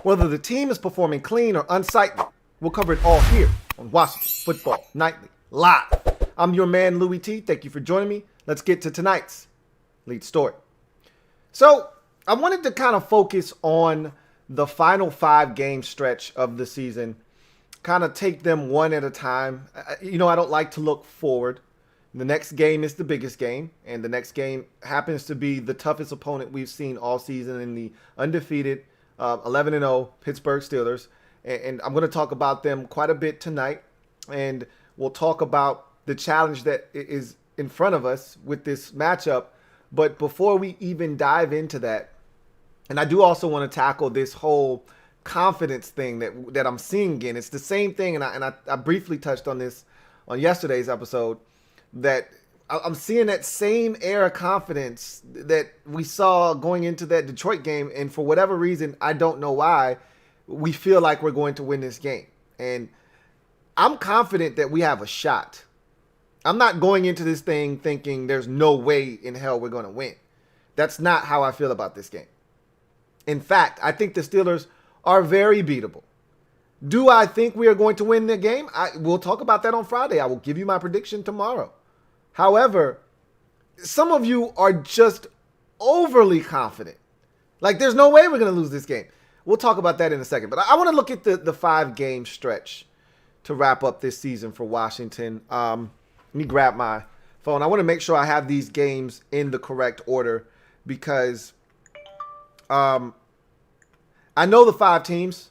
Whether the team is performing clean or unsightly, we'll cover it all here on Washington Football Nightly Live. I'm your man, Louie T. Thank you for joining me. Let's get to tonight's lead story. So, I wanted to kind of focus on the final 5-game stretch of the season, kind of take them one at a time. I don't like to look forward. The next game is the biggest game, and the next game happens to be the toughest opponent we've seen all season in the undefeated 11-0 Pittsburgh Steelers. And I'm going to talk about them quite a bit tonight, and we'll talk about the challenge that is in front of us with this matchup. But before we even dive into that, and I do also want to tackle this whole confidence thing that I'm seeing again. It's the same thing, and I briefly touched on this on yesterday's episode, that I'm seeing that same air of confidence that we saw going into that Detroit game, and for whatever reason, I don't know why, we feel like we're going to win this game. And I'm confident that we have a shot. I'm not going into this thing thinking there's no way in hell we're going to win. That's not how I feel about this game. In fact, I think the Steelers are very beatable. Do I think we are going to win the game? We'll talk about that on Friday. I will give you my prediction tomorrow. However, some of you are just overly confident. Like, there's no way we're going to lose this game. We'll talk about that in a second. But I want to look at the 5-game stretch to wrap up this season for Washington. Let me grab my phone. I want to make sure I have these games in the correct order because I know the 5 teams,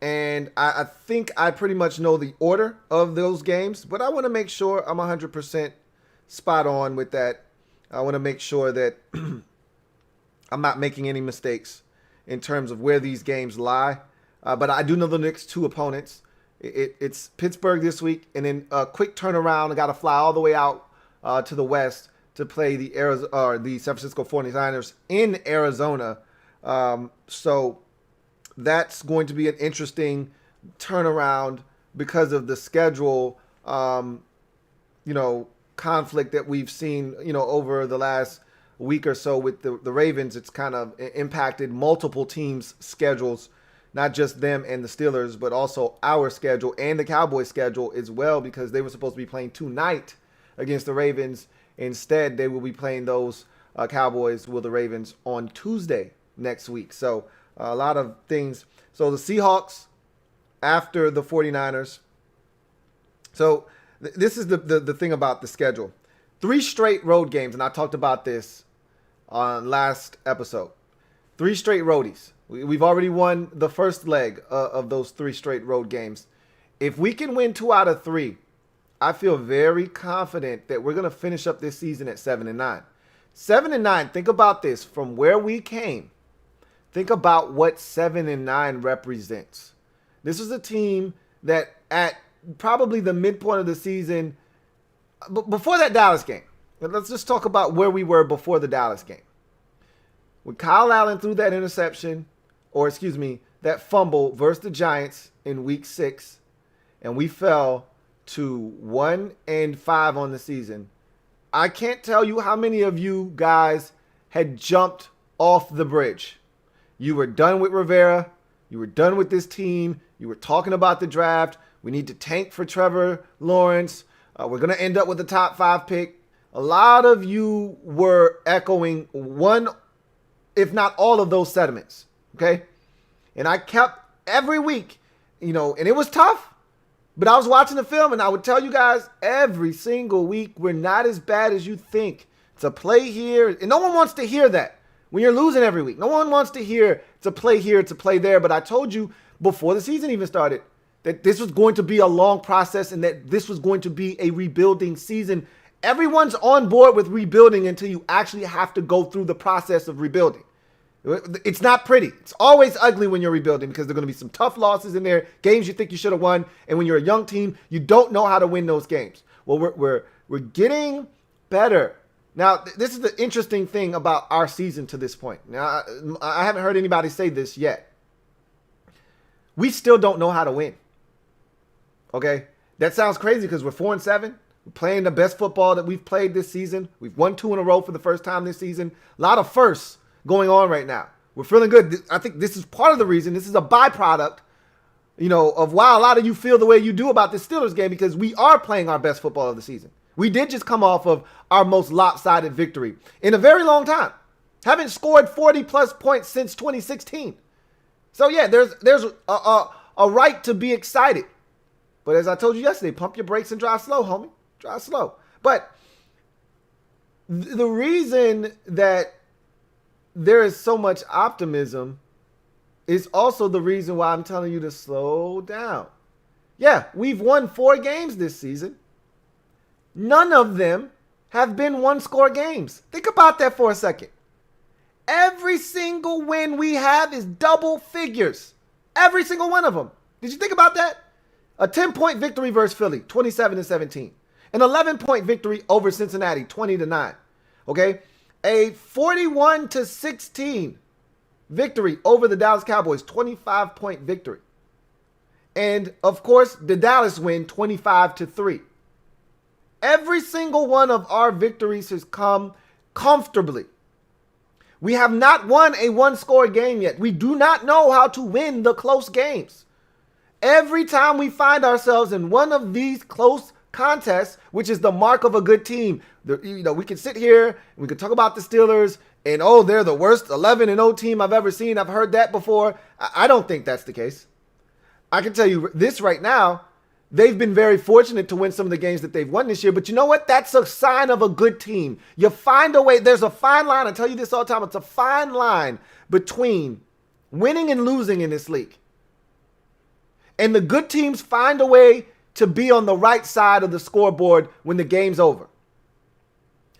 and I think I pretty much know the order of those games, but I want to make sure I'm 100% spot on with that. I want to make sure that I'm not making any mistakes in terms of where these games lie. But I do know the next 2 opponents. It's Pittsburgh this week, and then a quick turnaround. I got to fly all the way out to the west to play the San Francisco 49ers in Arizona. So that's going to be an interesting turnaround because of the schedule, conflict that we've seen, over the last week or so with the Ravens. It's kind of impacted multiple teams' schedules, not just them and the Steelers, but also our schedule and the Cowboys' schedule as well, because they were supposed to be playing tonight against the Ravens. Instead, they will be playing those Cowboys with the Ravens on Tuesday next week. So a lot of things. So the Seahawks after the 49ers. So this is the thing about the schedule. 3 straight road games, and I talked about this on last episode. 3 straight roadies. We've already won the first leg of those 3 straight road games. If we can win 2 out of 3, I feel very confident that we're going to finish up this season at 7-9. 7-9, think about this. From where we came, think about what 7-9 represents. This is a team that at probably the midpoint of the season, before that Dallas game, let's just talk about where we were before the Dallas game. When Kyle Allen threw that interception, that fumble versus the Giants in week 6, and we fell to 1-5 on the season, I can't tell you how many of you guys had jumped off the bridge. You were done with Rivera. You were done with this team. You were talking about the draft. We need to tank for Trevor Lawrence. We're going to end up with the top 5 pick. A lot of you were echoing one, if not all of those sentiments. Okay? And I kept every week, and it was tough. But I was watching the film, and I would tell you guys every single week, we're not as bad as you think. It's a play here. And no one wants to hear that when you're losing every week. No one wants to hear it's a play here, it's a play there. But I told you before the season even started that this was going to be a long process and that this was going to be a rebuilding season. Everyone's on board with rebuilding until you actually have to go through the process of rebuilding. It's not pretty. It's always ugly when you're rebuilding because there are going to be some tough losses in there, games you think you should have won, and when you're a young team, you don't know how to win those games. Well, we're getting better. Now, this is the interesting thing about our season to this point. Now, I haven't heard anybody say this yet. We still don't know how to win. Okay? That sounds crazy because we're 4-7. We're playing the best football that we've played this season. We've won 2 in a row for the first time this season. A lot of firsts going on right now. We're feeling good. I think this is part of the reason. This is a byproduct, of why a lot of you feel the way you do about the Steelers game, because we are playing our best football of the season. We did just come off of our most lopsided victory in a very long time. Haven't scored 40-plus points since 2016. So, yeah, there's a right to be excited. But as I told you yesterday, pump your brakes and drive slow, homie. Drive slow. But the reason that there is so much optimism is also the reason why I'm telling you to slow down. Yeah, we've won 4 games this season. None of them have been one-score games. Think about that for a second. Every single win we have is double figures. Every single one of them. Did you think about that? A 10-point victory versus Philly, 27-17. An 11-point victory over Cincinnati, 20-9. Okay? A 41-16 victory over the Dallas Cowboys, 25-point victory. And, of course, the Dallas win, 25-3. Every single one of our victories has come comfortably. We have not won a one-score game yet. We do not know how to win the close games. Every time we find ourselves in one of these close contests, which is the mark of a good team, we can sit here and we can talk about the Steelers and, they're the worst 11-0 team I've ever seen. I've heard that before. I don't think that's the case. I can tell you this right now. They've been very fortunate to win some of the games that they've won this year. But you know what? That's a sign of a good team. You find a way. There's a fine line. I tell you this all the time. It's a fine line between winning and losing in this league. And the good teams find a way to be on the right side of the scoreboard when the game's over.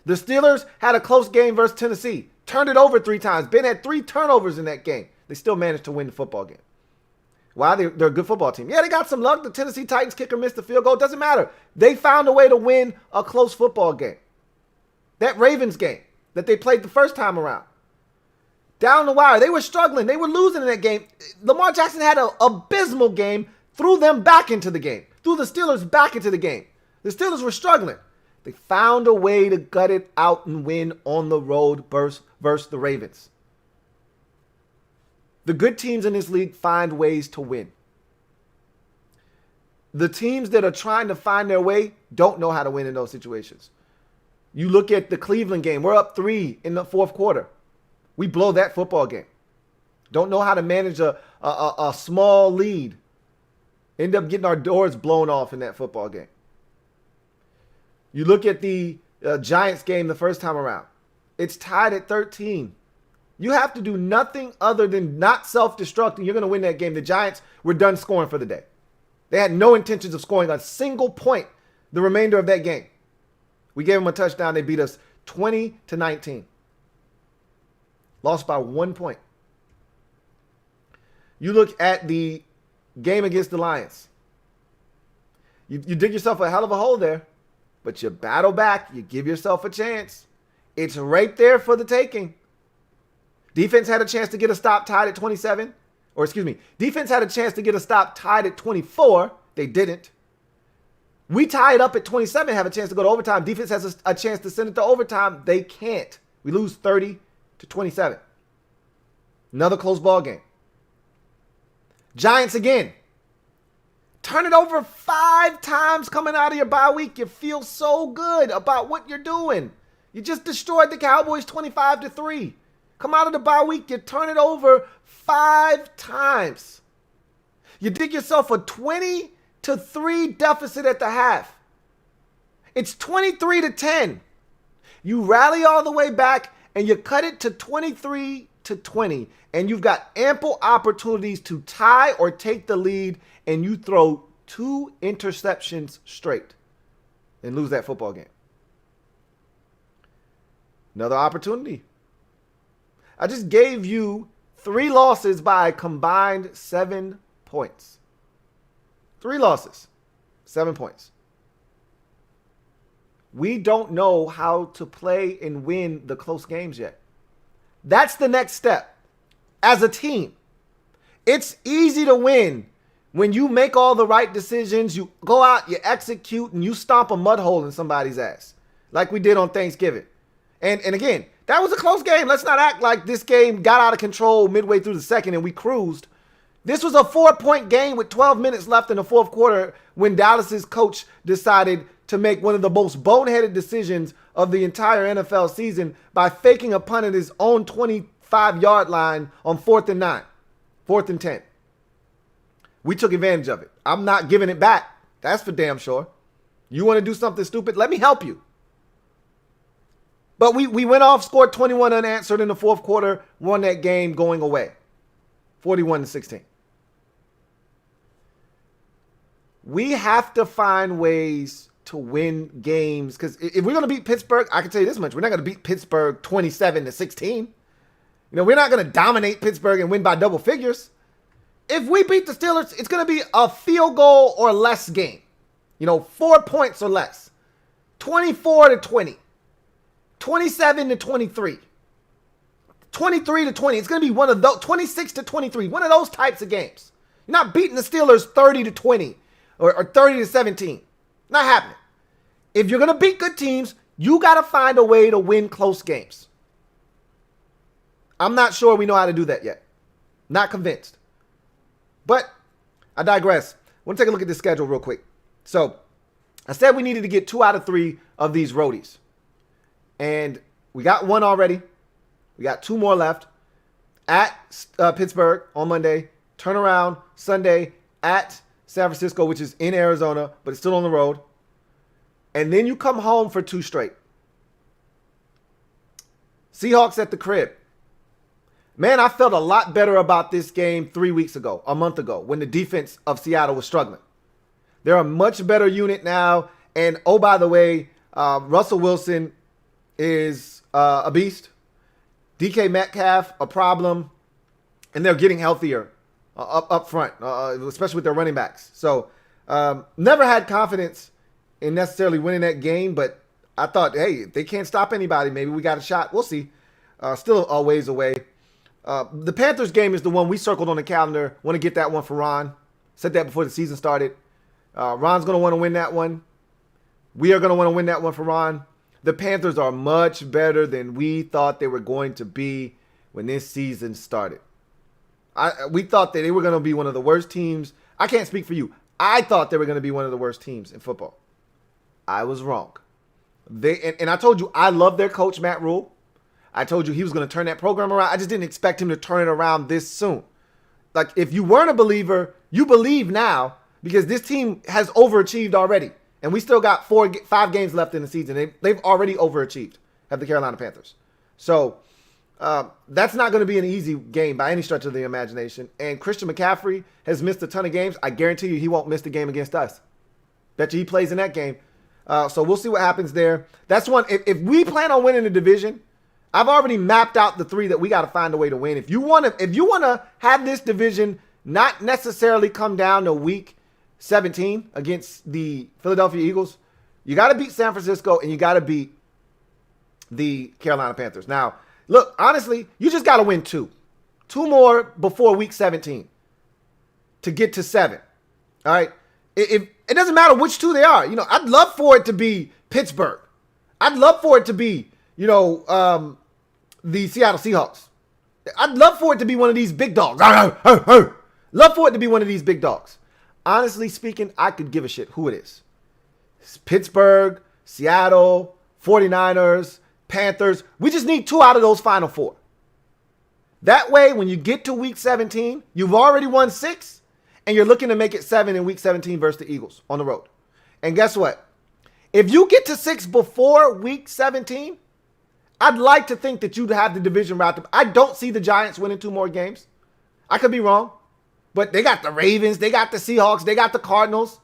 The Steelers had a close game versus Tennessee. Turned it over 3 times. Ben had 3 turnovers in that game. They still managed to win the football game. Why? They're a good football team. Yeah, they got some luck. The Tennessee Titans kicker missed the field goal. Doesn't matter. They found a way to win a close football game. That Ravens game that they played the first time around. Down the wire. They were struggling. They were losing in that game. Lamar Jackson had an abysmal game. Threw them back into the game. Threw the Steelers back into the game. The Steelers were struggling. They found a way to gut it out and win on the road versus the Ravens. The good teams in this league find ways to win. The teams that are trying to find their way don't know how to win in those situations. You look at the Cleveland game. We're up 3 in the fourth quarter. We blow that football game. Don't know how to manage a small lead. End up getting our doors blown off in that football game. You look at the Giants game the first time around. It's tied at 13. You have to do nothing other than not self-destruct, and you're going to win that game. The Giants were done scoring for the day. They had no intentions of scoring a single point the remainder of that game. We gave them a touchdown. They beat us 20-19. Lost by 1 point. You look at the game against the Lions. You dig yourself a hell of a hole there, but you battle back. You give yourself a chance. It's right there for the taking. Defense had a chance to get a stop tied at 27. Defense had a chance to get a stop tied at 24. They didn't. We tie it up at 27, have a chance to go to overtime. Defense has a chance to send it to overtime. They can't. We lose 30-27. Another close ball game. Giants again. Turn it over 5 times coming out of your bye week. You feel so good about what you're doing. You just destroyed the Cowboys 25-3. Come out of the bye week, you turn it over 5 times. You dig yourself a 20-3 deficit at the half. It's 23-10. You rally all the way back and you cut it to 23-20. And you've got ample opportunities to tie or take the lead, and you throw 2 interceptions straight and lose that football game. Another opportunity. I just gave you 3 losses by a combined 7 points. 3 losses, 7 points. We don't know how to play and win the close games yet. That's the next step. As a team, it's easy to win when you make all the right decisions, you go out, you execute, and you stomp a mud hole in somebody's ass, like we did on Thanksgiving. And again, That was a close game. Let's not act like this game got out of control midway through the second and we cruised. This was a 4-point game with 12 minutes left in the fourth quarter when Dallas's coach decided to make one of the most boneheaded decisions of the entire NFL season by faking a punt at his own 25-yard line on 4th and 9, 4th and 10. We took advantage of it. I'm not giving it back. That's for damn sure. You want to do something stupid? Let me help you. But we went off, scored 21 unanswered in the fourth quarter, won that game going away, 41-16. We have to find ways to win games because if we're going to beat Pittsburgh, I can tell you this much: we're not going to beat Pittsburgh 27-16. You know, we're not going to dominate Pittsburgh and win by double figures. If we beat the Steelers, it's going to be a field goal or less game. 4 points or less. 24-20. 27-23. 23-20. It's going to be one of those. 26-23. One of those types of games. You're not beating the Steelers 30-20 or 30-17. Not happening. If you're going to beat good teams, you got to find a way to win close games. I'm not sure we know how to do that yet. Not convinced. But I digress. I want to take a look at the schedule real quick. So I said we needed to get 2 out of 3 of these roadies. And we got 1 already. We got 2 more left. At Pittsburgh on Monday. Turnaround Sunday at San Francisco, which is in Arizona, but it's still on the road. And then you come home for 2 straight. Seahawks at the crib. Man, I felt a lot better about this game 3 weeks ago, a month ago, when the defense of Seattle was struggling. They're a much better unit now. And, oh, by the way, Russell Wilson is a beast. DK Metcalf, a problem. And they're getting healthier up front, especially with their running backs. So, never had confidence in necessarily winning that game, but I thought, hey, if they can't stop anybody, maybe we got a shot. We'll see. Still a ways away. The Panthers game is the one we circled on the calendar. Want to get that one for Ron. Said that before the season started. Ron's going to want to win that one. We are going to want to win that one for Ron. The Panthers are much better than we thought they were going to be when this season started. We thought that they were going to be one of the worst teams. I can't speak for you. I thought they were going to be one of the worst teams in football. I was wrong. And I told you, I love their coach, Matt Rule. I told you he was going to turn that program around. I just didn't expect him to turn it around this soon. Like, if you weren't a believer, you believe now because this team has overachieved already. And we still got 5 games left in the season. They've already overachieved, have the Carolina Panthers. So that's not going to be an easy game by any stretch of the imagination. And Christian McCaffrey has missed a ton of games. I guarantee you he won't miss the game against us. Bet you he plays in that game. So we'll see what happens there. That's one. If we plan on winning the division, I've already mapped out the 3 that we got to find a way to win. If you want to have this division not necessarily come down to week 17 against the Philadelphia Eagles, you got to beat San Francisco and you got to beat the Carolina Panthers. Now, look, honestly, you just got to win 2. 2 more before week 17 to get to 7. All right. It doesn't matter which 2 they are. I'd love for it to be Pittsburgh. I'd love for it to be, the Seattle Seahawks. I'd love for it to be one of these big dogs. Love for it to be one of these big dogs. Honestly speaking, I could give a shit who it is. It's Pittsburgh, Seattle, 49ers, Panthers. We just need 2 out of those final 4. That way, when you get to week 17, you've already won 6, and you're looking to make it 7 in week 17 versus the Eagles on the road. And guess what? If you get to 6 before week 17, I'd like to think that you'd have the division wrapped up. I don't see the Giants winning 2 more games. I could be wrong. But they got the Ravens, they got the Seahawks, they got the Cardinals.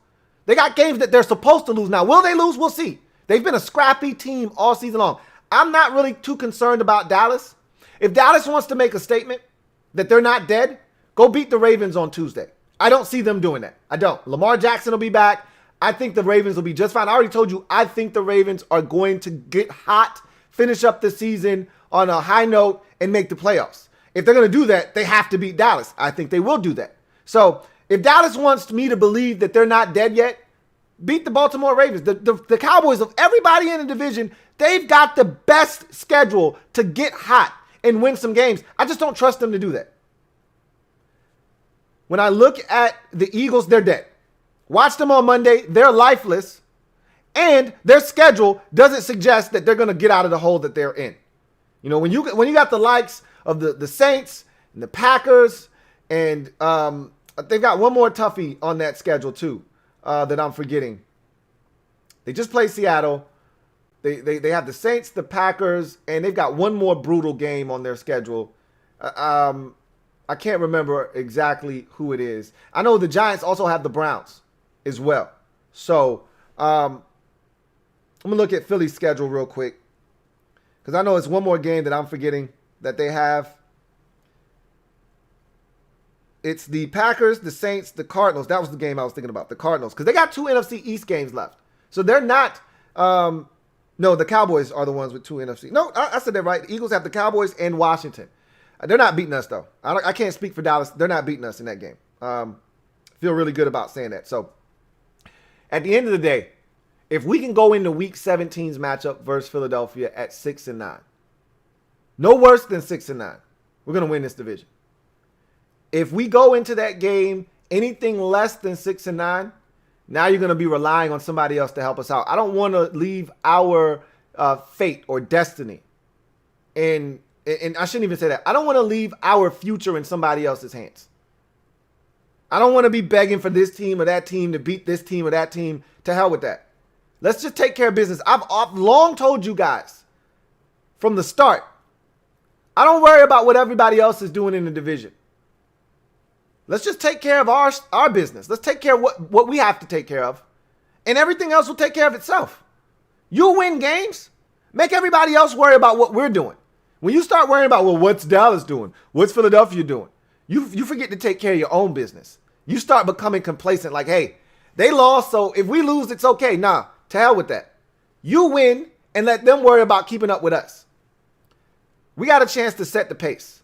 They got games that they're supposed to lose. Now, will they lose? We'll see. They've been a scrappy team all season long. I'm not really too concerned about Dallas. If Dallas wants to make a statement that they're not dead, go beat the Ravens on Tuesday. I don't see them doing that. I don't. Lamar Jackson will be back. I think the Ravens will be just fine. I already told you, I think the Ravens are going to get hot, finish up the season on a high note, and make the playoffs. If they're going to do that, they have to beat Dallas. I think they will do that. So if Dallas wants me to believe that they're not dead yet, beat the Baltimore Ravens. The Cowboys, of everybody in the division, they've got the best schedule to get hot and win some games. I just don't trust them to do that. When I look at the Eagles, they're dead. Watch them on Monday. They're lifeless. And their schedule doesn't suggest that they're going to get out of the hole that they're in. You know, when you got the likes of the Saints and the Packers, and they've got one more toughie on that schedule too that I'm forgetting. They just played Seattle. They have the Saints, the Packers, and they've got one more brutal game on their schedule. I can't remember exactly who it is. I know the Giants also have the Browns as well. So I'm going to look at Philly's schedule real quick, because I know it's one more game that I'm forgetting that they have. It's the Packers, the Saints, the Cardinals. That was the game I was thinking about, the Cardinals, because they got 2 NFC East games left. So they're not no, the Cowboys are the ones with 2 NFC. No, I said that right. The Eagles have the Cowboys and Washington. They're not beating us, though. I can't speak for Dallas. They're not beating us in that game. Feel really good about saying that. So at the end of the day, if we can go into Week 17's matchup versus Philadelphia at 6-9, no worse than 6-9, we're going to win this division. If we go into that game anything less than 6-9, now you're going to be relying on somebody else to help us out. I don't want to leave our fate or destiny in, and I shouldn't even say that. I don't want to leave our future in somebody else's hands. I don't want to be begging for this team or that team to beat this team or that team. To hell with that. Let's just take care of business. I've long told you guys from the start, I don't worry about what everybody else is doing in the division. Let's just take care of our business. Let's take care of what we have to take care of. And everything else will take care of itself. You win games. Make everybody else worry about what we're doing. When you start worrying about, well, what's Dallas doing? What's Philadelphia doing? You forget to take care of your own business. You start becoming complacent like, hey, they lost, so if we lose, it's okay. Nah, to hell with that. You win and let them worry about keeping up with us. We got a chance to set the pace.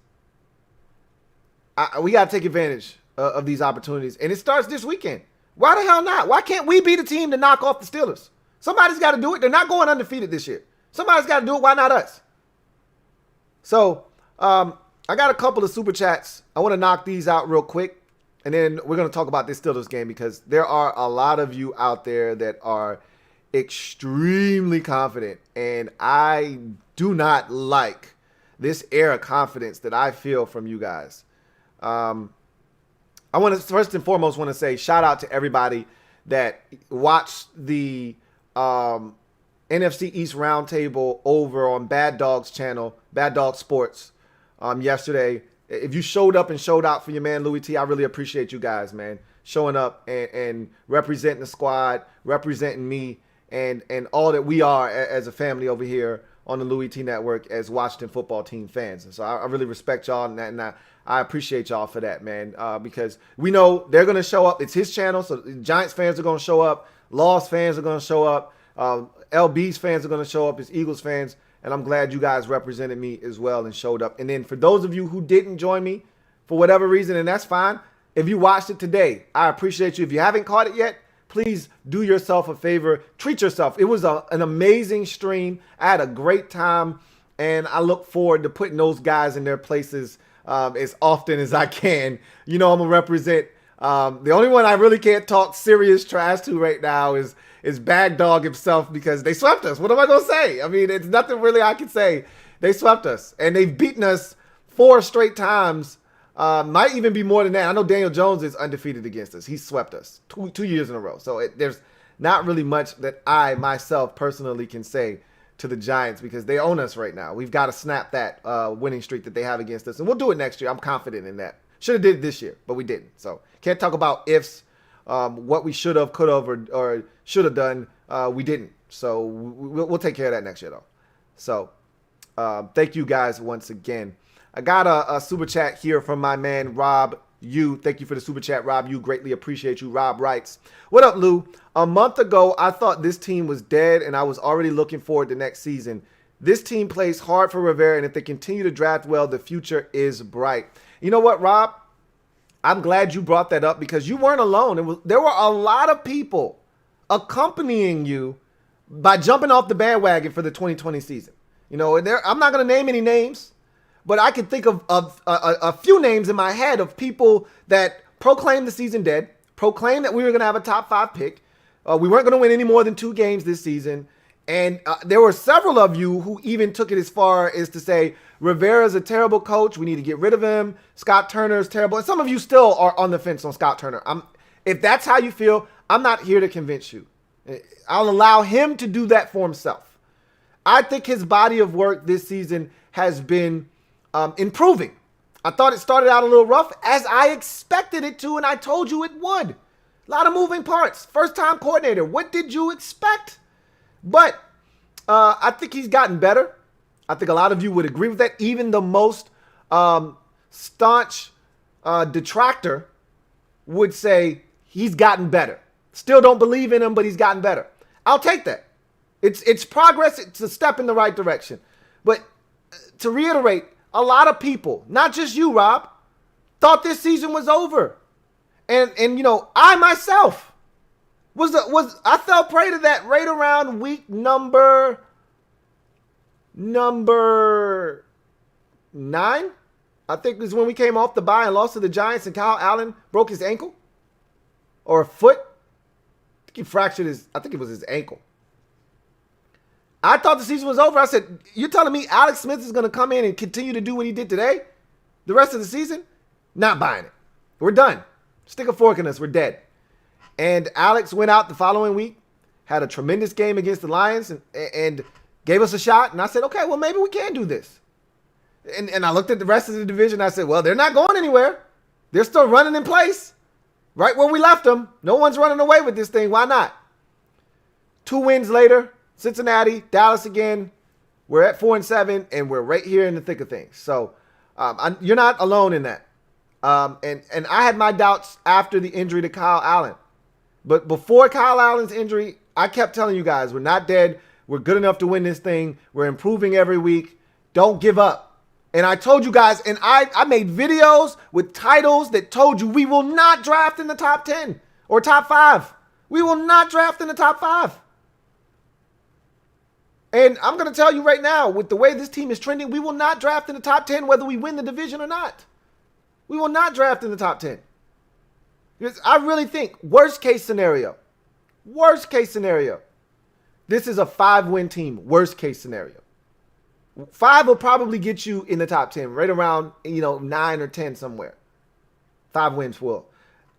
We got to take advantage of these opportunities. And it starts this weekend. Why the hell not? Why can't we be the team to knock off the Steelers? Somebody's got to do it. They're not going undefeated this year. Somebody's got to do it. Why not us? So I got a couple of super chats. I want to knock these out real quick. And then we're going to talk about this Steelers game, because there are a lot of you out there that are extremely confident. And I do not like this air of confidence that I feel from you guys. I want to first and foremost say shout out to everybody that watched the NFC East Roundtable over on Bad Dog's channel, Bad Dog Sports, yesterday. If you showed up and showed out for your man Louie T, I really appreciate you guys, man, showing up and representing the squad, representing me, and all that we are as a family over here on the LouieTeeNetwork as Washington football team fans. And so I really respect y'all, and I appreciate y'all for that, man, because we know they're going to show up. It's his channel, so Giants fans are going to show up. Lost fans are going to show up. L.B's fans are going to show up. It's Eagles fans. And I'm glad you guys represented me as well and showed up. And then for those of you who didn't join me for whatever reason, and that's fine, if you watched it today, I appreciate you. If you haven't caught it yet, please do yourself a favor. Treat yourself. It was an amazing stream. I had a great time, and I look forward to putting those guys in their places as often as I can. You know, I'm going to represent. The only one I really can't talk serious trash to right now is Bad Dog himself, because they swept us. What am I going to say? I mean, it's nothing really I can say. They swept us, and they've beaten us 4 straight times. Might even be more than that. I know Daniel Jones is undefeated against us. He swept us two years in a row. So there's not really much that I myself personally can say to the Giants, because they own us right now. We've got to snap that winning streak that they have against us, and we'll do it next year. I'm confident in that. Should have did it this year, but we didn't. So can't talk about ifs. What we should have, could have, or should have done, we didn't. So we'll take care of that next year, though. So thank you guys once again. I got a super chat here from my man Rob U. Thank you for the super chat, Rob U. Greatly appreciate you. Rob writes, "What up, Lou? A month ago, I thought this team was dead, and I was already looking forward to next season. This team plays hard for Rivera, and if they continue to draft well, the future is bright." You know what, Rob? I'm glad you brought that up, because you weren't alone. There were a lot of people accompanying you by jumping off the bandwagon for the 2020 season. You know, I'm not going to name any names, but I can think of a few names in my head of people that proclaimed the season dead, proclaimed that we were going to have a top 5 pick. We weren't going to win any more than 2 games this season. And there were several of you who even took it as far as to say, Rivera's a terrible coach. We need to get rid of him. Scott Turner is terrible. And some of you still are on the fence on Scott Turner. If that's how you feel, I'm not here to convince you. I'll allow him to do that for himself. I think his body of work this season has been improving. I thought it started out a little rough, as I expected it to, and I told you it would. A lot of moving parts. First-time coordinator. What did you expect? But I think he's gotten better. I think a lot of you would agree with that. Even the most staunch detractor would say he's gotten better. Still don't believe in him, but he's gotten better. I'll take that. It's progress. It's a step in the right direction. But to reiterate, a lot of people, not just you, Rob, thought this season was over. And you know, I myself I fell prey to that right around week number 9. I think is when we came off the bye and lost to the Giants and Kyle Allen broke his ankle or foot. I think he fractured I think it was his ankle. I thought the season was over. I said, you're telling me Alex Smith is going to come in and continue to do what he did today the rest of the season? Not buying it. We're done. Stick a fork in us. We're dead. And Alex went out the following week, had a tremendous game against the Lions and gave us a shot. And I said, okay, well, maybe we can do this. And I looked at the rest of the division. I said, well, they're not going anywhere. They're still running in place right where we left them. No one's running away with this thing. Why not? 2 wins later. Cincinnati, Dallas again. We're at 4-7, and we're right here in the thick of things. So you're not alone in that. And I had my doubts after the injury to Kyle Allen. But before Kyle Allen's injury, I kept telling you guys, we're not dead. We're good enough to win this thing. We're improving every week. Don't give up. And I told you guys, and I made videos with titles that told you we will not draft in the top 10 or top 5. We will not draft in the top 5. And I'm going to tell you right now, with the way this team is trending, we will not draft in the top 10 whether we win the division or not. We will not draft in the top 10. Because I really think, worst case scenario, this is a 5-win team, worst case scenario. 5 will probably get you in the top 10, right around 9 or 10 somewhere. 5 wins will.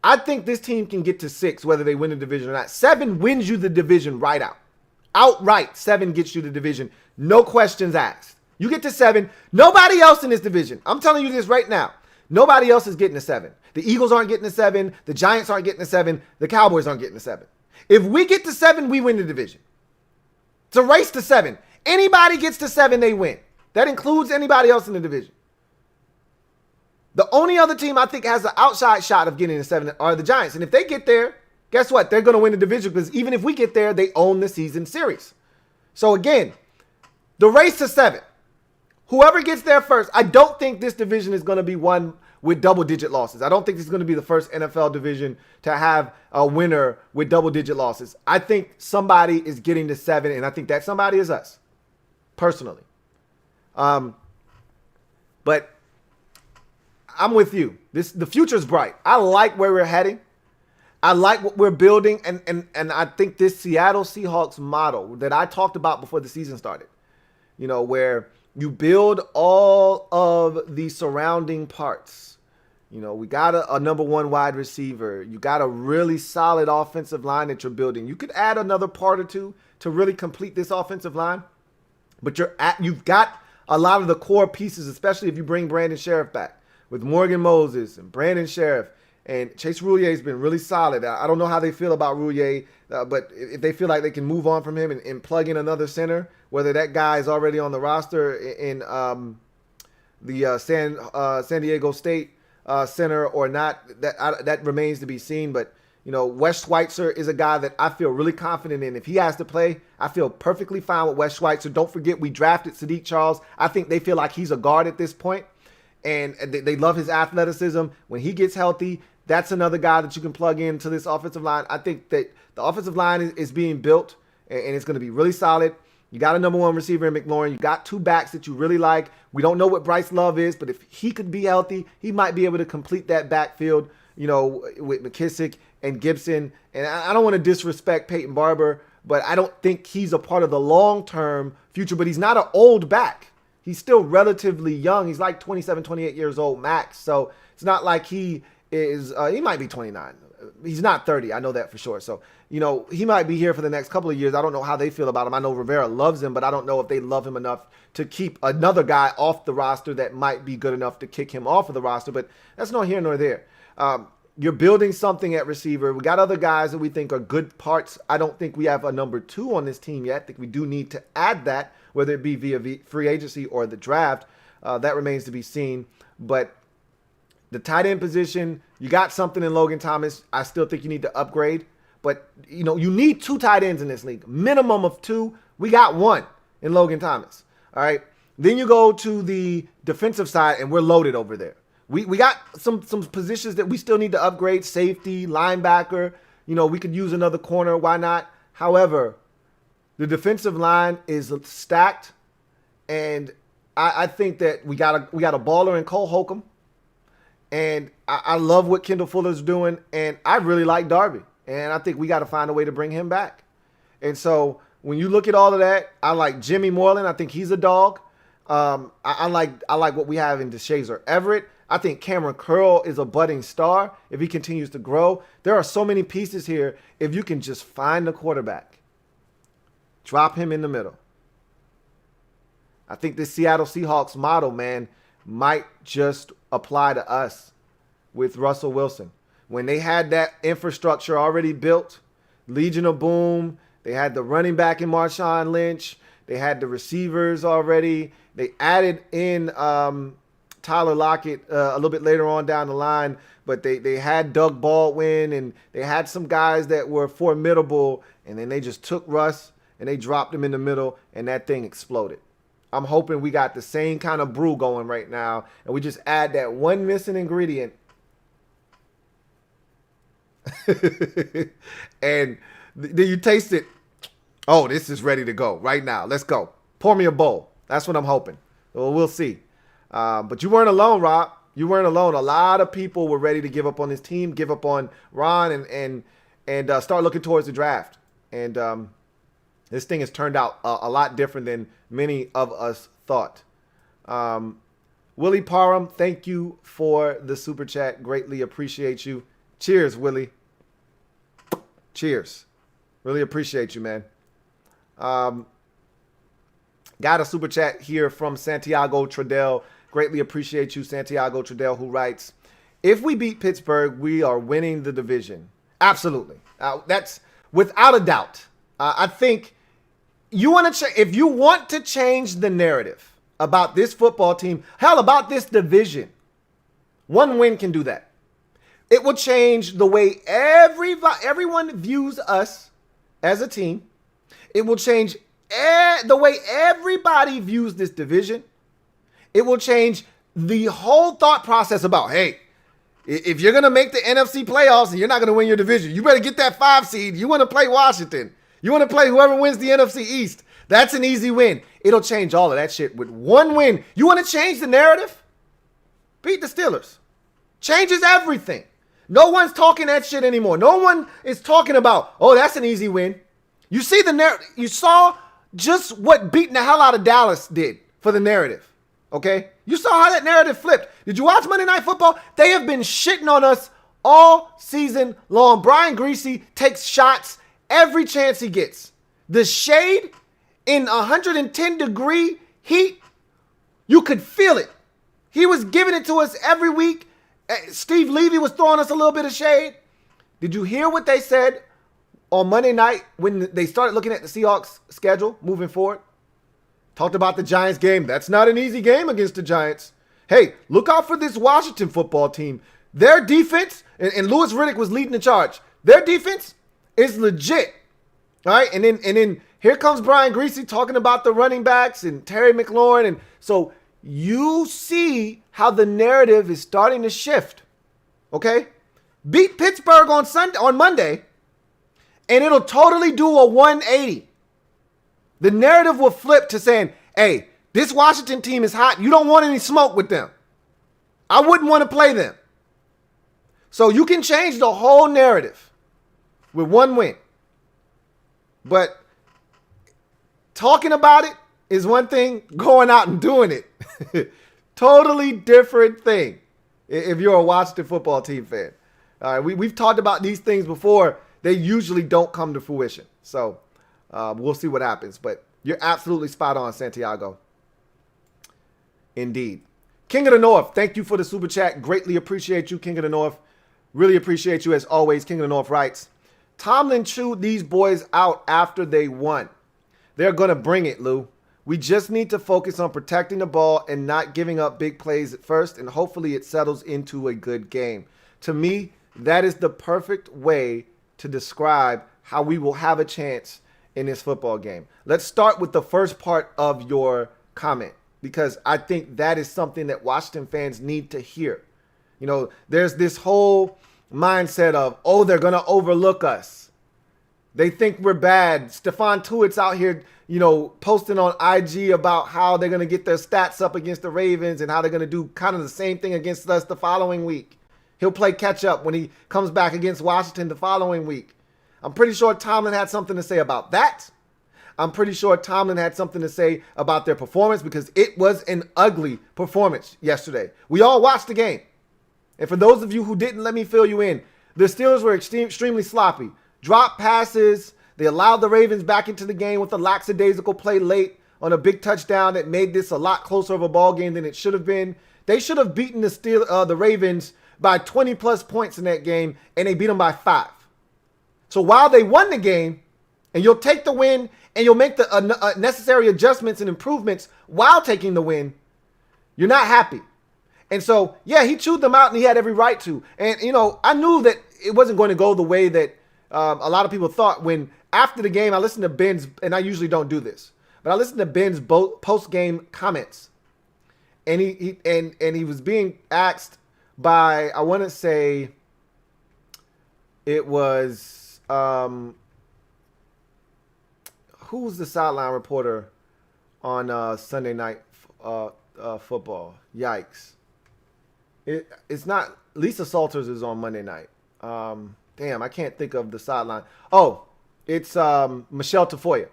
I think this team can get to 6 whether they win the division or not. 7 wins you the division right out. Outright, 7 gets you the division. No questions asked. You get to 7. Nobody else in this division. I'm telling you this right now. Nobody else is getting a 7. The Eagles aren't getting a 7. The Giants aren't getting a 7. The Cowboys aren't getting a 7. If we get to 7, we win the division. It's a race to 7. Anybody gets to 7, they win. That includes anybody else in the division. The only other team I think has an outside shot of getting a 7 are the Giants. And if they get there, guess what? They're going to win the division because even if we get there, they own the season series. So again, the race to 7. Whoever gets there first, I don't think this division is going to be won with double-digit losses. I don't think this is going to be the first NFL division to have a winner with double-digit losses. I think somebody is getting to 7, and I think that somebody is us, personally. But I'm with you. The future's bright. I like where we're heading. I like what we're building, and I think this Seattle Seahawks model that I talked about before the season started, where you build all of the surrounding parts. We got a number 1 wide receiver. You got a really solid offensive line that you're building. You could add another part or two to really complete this offensive line, but you've got a lot of the core pieces, especially if you bring Brandon Sheriff back with Morgan Moses and Brandon Sheriff. And Chase Roulier has been really solid. I don't know how they feel about Roulier, but if they feel like they can move on from him and plug in another center, whether that guy is already on the roster in the San Diego State center or not, that remains to be seen. But, Wes Schweitzer is a guy that I feel really confident in. If he has to play, I feel perfectly fine with Wes Schweitzer. Don't forget, we drafted Sadiq Charles. I think they feel like he's a guard at this point. And they love his athleticism. When he gets healthy, That's another guy that you can plug into this offensive line. I think that the offensive line is being built, and it's going to be really solid. You got a number one receiver in McLaurin. You got two backs that you really like. We don't know what Bryce Love is, but if he could be healthy, he might be able to complete that backfield, with McKissick and Gibson. And I don't want to disrespect Peyton Barber, but I don't think he's a part of the long-term future. But he's not an old back. He's still relatively young. He's like 27, 28 years old max. So it's not like he is, he might be 29. He's not 30. I know that for sure. So, he might be here for the next couple of years. I don't know how they feel about him. I know Rivera loves him, but I don't know if they love him enough to keep another guy off the roster that might be good enough to kick him off of the roster. But that's not here nor there. You're building something at receiver. We got other guys that we think are good parts. I don't think we have a number 2 on this team yet. I think we do need to add that, whether it be via free agency or the draft. That remains to be seen. But the tight end position, you got something in Logan Thomas. I still think you need to upgrade. But, you need 2 tight ends in this league. Minimum of 2. We got 1 in Logan Thomas. All right. Then you go to the defensive side, and we're loaded over there. We got some positions that we still need to upgrade. Safety, linebacker. We could use another corner. Why not? However, the defensive line is stacked. And I think that we got a baller in Cole Holcomb. And I love what Kendall Fuller's doing. And I really like Darby. And I think we got to find a way to bring him back. And so when you look at all of that, I like Jimmy Moreland. I think he's a dog. I like what we have in DeShazer Everett. I think Cameron Curl is a budding star if he continues to grow. There are so many pieces here. If you can just find the quarterback, drop him in the middle. I think this Seattle Seahawks model, man, might just apply to us with Russell Wilson. When they had that infrastructure already built, Legion of Boom, they had the running back in Marshawn Lynch, they had the receivers already, they added in Tyler Lockett a little bit later on down the line, but they had Doug Baldwin, and they had some guys that were formidable, and then they just took Russ and they dropped him in the middle, and that thing exploded. I'm hoping we got the same kind of brew going right now, and we just add that one missing ingredient. And then you taste it. Oh, this is ready to go right now. Let's go. Pour me a bowl. That's what I'm hoping. Well, we'll see. But you weren't alone, Rob. You weren't alone. A lot of people were ready to give up on this team, give up on Ron, and start looking towards the draft. And this thing has turned out a lot different than many of us thought. Willie Parham, thank you for the super chat. Greatly appreciate you. Cheers, Willie. Cheers. Really appreciate you, man. Got a super chat here from Santiago Tradell. Greatly appreciate you, Santiago Tradell, who writes, if we beat Pittsburgh, we are winning the division. Absolutely. That's without a doubt. I think if you want to change the narrative about this football team, hell, about this division, one win can do that. It will change the way everyone views us as a team. It will change the way everybody views this division. It will change the whole thought process about, hey, if you're going to make the NFC playoffs and you're not going to win your division, you better get that 5 seed. You want to play Washington. You want to play whoever wins the NFC East. That's an easy win. It'll change all of that shit with one win. You want to change the narrative? Beat the Steelers. Changes everything. No one's talking that shit anymore. No one is talking about, oh, that's an easy win. You see the narrative. You saw just what beating the hell out of Dallas did for the narrative. Okay? You saw how that narrative flipped. Did you watch Monday Night Football? They have been shitting on us all season long. Brian Greasy takes shots every chance he gets. The shade in 110-degree heat, you could feel it. He was giving it to us every week. Steve Levy was throwing us a little bit of shade. Did you hear what they said on Monday night when they started looking at the Seahawks schedule moving forward? Talked about the Giants game. That's not an easy game against the Giants. Hey, look out for this Washington football team. Their defense, and Louis Riddick was leading the charge. Their defense is legit. All right, and then here comes Brian Greasy talking about the running backs and Terry McLaurin. And so you see how the narrative is starting to shift. Okay? beat Pittsburgh on Monday, and it'll totally do a 180. The narrative will flip to saying, hey, this Washington team is hot. You don't want any smoke with them. I wouldn't want to play them. So you can change the whole narrative with one win. But talking about it is one thing, going out and doing it, totally different thing if you're a Washington football team fan. All right, we've talked about these things before. They usually don't come to fruition. So we'll see what happens. But you're absolutely spot on, Santiago. Indeed. King of the North, thank you for the super chat. Greatly appreciate you, King of the North. Really appreciate you as always. King of the North writes, Tomlin chewed these boys out after they won. They're going to bring it, Lou. We just need to focus on protecting the ball and not giving up big plays at first, and hopefully it settles into a good game. To me, that is the perfect way to describe how we will have a chance in this football game. Let's start with the first part of your comment, because I think that is something that Washington fans need to hear. You know, there's this whole mindset of, oh, they're going to overlook us. They think we're bad. Stephon Tuitt's out here, you know, posting on IG about how they're going to get their stats up against the Ravens and how they're going to do kind of the same thing against us the following week. He'll play catch up when he comes back against Washington the following week. I'm pretty sure Tomlin had something to say about that. I'm pretty sure Tomlin had something to say about their performance, because it was an ugly performance yesterday. We all watched the game. And for those of you who didn't, let me fill you in. The Steelers were extremely sloppy. Drop passes. They allowed the Ravens back into the game with a lackadaisical play late on a big touchdown that made this a lot closer of a ball game than it should have been. They should have beaten the Ravens by 20-plus points in that game, and they beat them by 5. So while they won the game, and you'll take the win, and you'll make the necessary adjustments and improvements while taking the win, you're not happy. And so, yeah, he chewed them out, and he had every right to. And, you know, I knew that it wasn't going to go the way that a lot of people thought. When after the game, I listened to Ben's, and I usually don't do this, but I listened to Ben's post-game comments. And he was being asked by, I want to say it was, who was the sideline reporter on Sunday Night Football? Yikes. It's not, Lisa Salters is on Monday night. Damn, I can't think of the sideline. Oh, it's Michelle Tafoya,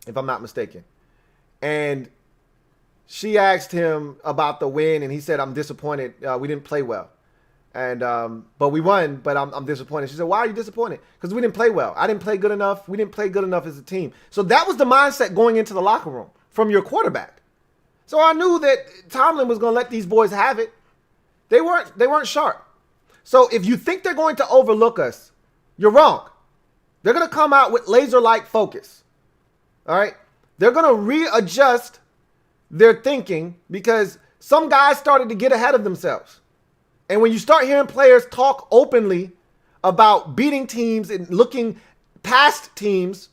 if I'm not mistaken. And she asked him about the win, and he said, I'm disappointed. We didn't play well. And but we won, but I'm disappointed. She said, why are you disappointed? Because we didn't play well. I didn't play good enough. We didn't play good enough as a team. So that was the mindset going into the locker room from your quarterback. So I knew that Tomlin was going to let these boys have it. They weren't sharp. So if you think they're going to overlook us, you're wrong. They're going to come out with laser-like focus. All right? They're going to readjust their thinking, because some guys started to get ahead of themselves. And when you start hearing players talk openly about beating teams and looking past teams,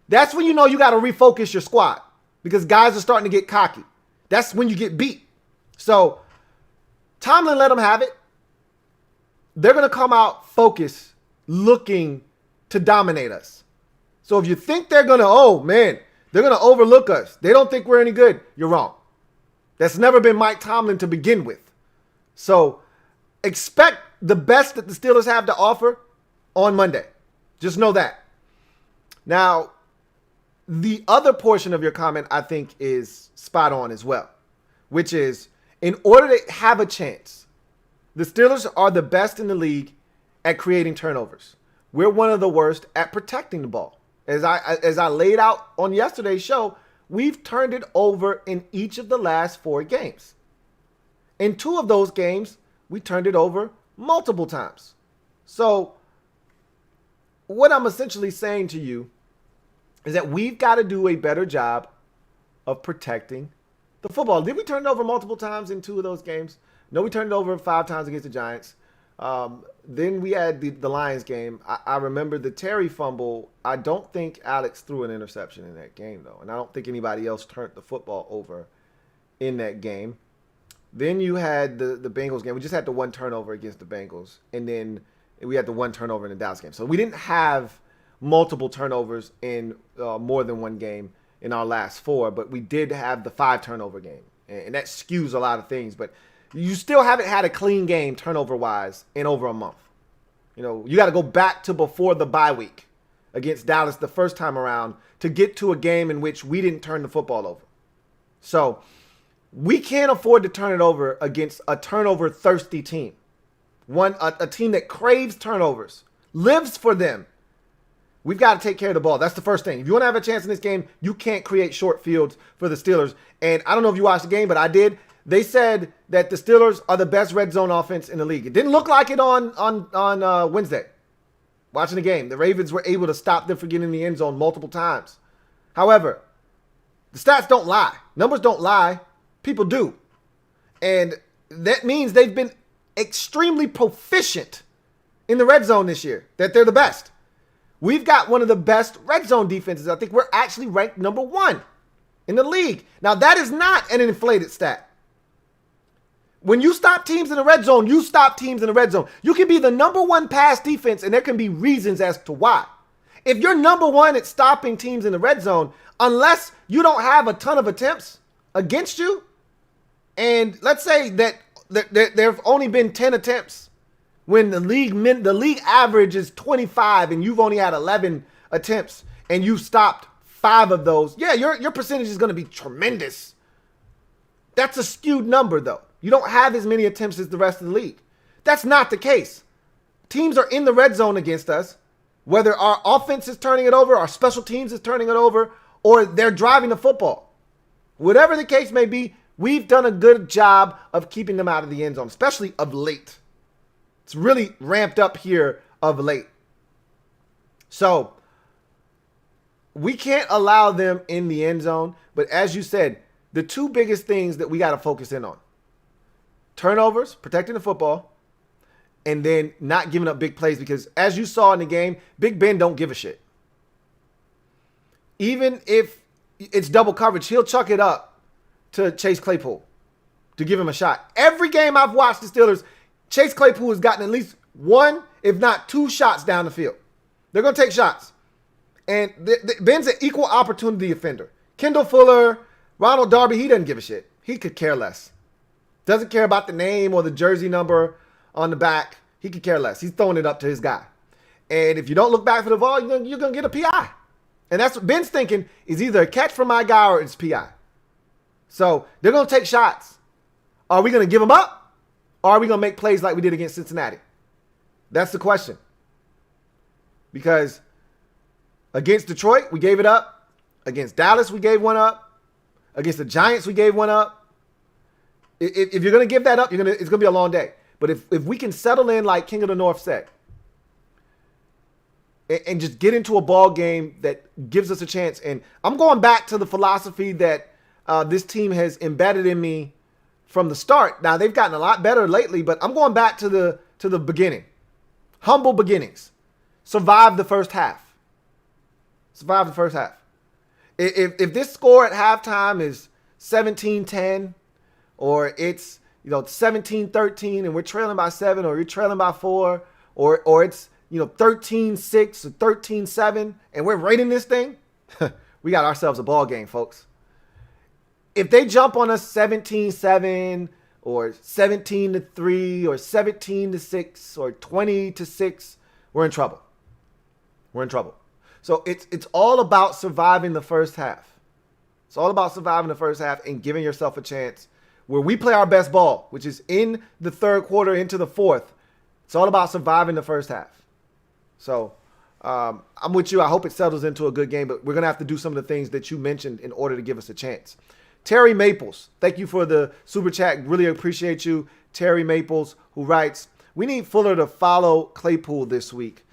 that's when you know you got to refocus your squad, because guys are starting to get cocky. That's when you get beat. So Tomlin let them have it. They're going to come out focused, looking to dominate us. So if you think they're going to, oh man, they're going to overlook us, they don't think we're any good, you're wrong. That's never been Mike Tomlin to begin with. So expect the best that the Steelers have to offer on Monday. Just know that. Now, the other portion of your comment, I think, is spot on as well, which is, in order to have a chance, the Steelers are the best in the league at creating turnovers. We're one of the worst at protecting the ball. As I laid out on yesterday's show, we've turned it over in each of the last 4 games. In 2 of those games, we turned it over multiple times. So what I'm essentially saying to you is that we've got to do a better job of protecting the football. Did we turn it over multiple times in 2 of those games? No, we turned it over 5 times against the Giants. Then we had the Lions game. I remember the Terry fumble. I don't think Alex threw an interception in that game, though. And I don't think anybody else turned the football over in that game. Then you had the Bengals game. We just had the one turnover against the Bengals. And then we had the one turnover in the Dallas game. So we didn't have multiple turnovers in more than one game in our last 4, but we did have the 5 turnover game. And that skews a lot of things. But you still haven't had a clean game turnover-wise in over a month. You know, you got to go back to before the bye week against Dallas the first time around to get to a game in which we didn't turn the football over. So we can't afford to turn it over against a turnover-thirsty team. A team that craves turnovers, lives for them. We've got to take care of the ball. That's the first thing. If you want to have a chance in this game, you can't create short fields for the Steelers. And I don't know if you watched the game, but I did. They said that the Steelers are the best red zone offense in the league. It didn't look like it on Wednesday. Watching the game, the Ravens were able to stop them from getting in the end zone multiple times. However, the stats don't lie. Numbers don't lie. People do. And that means they've been extremely proficient in the red zone this year, that they're the best. We've got one of the best red zone defenses. I think we're actually ranked number 1 in the league. Now, that is not an inflated stat. When you stop teams in the red zone, you stop teams in the red zone. You can be the number 1 pass defense, and there can be reasons as to why. If you're number 1 at stopping teams in the red zone, unless you don't have a ton of attempts against you, and let's say that there have only been 10 attempts when the league average is 25 and you've only had 11 attempts and you've stopped 5 of those, yeah, your percentage is going to be tremendous. That's a skewed number, though. You don't have as many attempts as the rest of the league. That's not the case. Teams are in the red zone against us, whether our offense is turning it over, our special teams is turning it over, or they're driving the football. Whatever the case may be, we've done a good job of keeping them out of the end zone, especially of late. It's really ramped up here of late. So we can't allow them in the end zone. But as you said, the 2 biggest things that we got to focus in on: turnovers, protecting the football, and then not giving up big plays. Because as you saw in the game, Big Ben don't give a shit. Even if it's double coverage, he'll chuck it up to Chase Claypool to give him a shot. Every game I've watched the Steelers, Chase Claypool has gotten at least 1, if not 2 shots down the field. They're going to take shots. And Ben's an equal opportunity offender. Kendall Fuller, Ronald Darby, he doesn't give a shit. He could care less. Doesn't care about the name or the jersey number on the back. He could care less. He's throwing it up to his guy. And if you don't look back for the ball, you're going to get a PI. And that's what Ben's thinking, is either a catch from my guy or it's PI. So they're going to take shots. Are we going to give them up? Or are we going to make plays like we did against Cincinnati? That's the question. Because against Detroit, we gave it up. Against Dallas, we gave one up. Against the Giants, we gave one up. If you're going to give that up, it's going to be a long day. But if we can settle in like King of the North said, and just get into a ball game that gives us a chance. And I'm going back to the philosophy that this team has embedded in me from the start. Now, they've gotten a lot better lately, but I'm going back to the beginning. Humble beginnings. Survive the first half. Survive the first half. If this score at halftime is 17-10, or it's 17-13 and we're trailing by 7, or you're trailing by 4, or it's 13-6 or 13-7 and we're rating this thing, we got ourselves a ball game, folks. If they jump on us 17-7 or 17-3 or 17-6 or 20-6, we're in trouble. We're in trouble. So it's all about surviving the first half. It's all about surviving the first half and giving yourself a chance where we play our best ball, which is in the third quarter into the fourth. It's all about surviving the first half. So I'm with you. I hope it settles into a good game, but we're going to have to do some of the things that you mentioned in order to give us a chance. Terry Maples, thank you for the super chat. Really appreciate you. Terry Maples, who writes, we need Fuller to follow Claypool this week.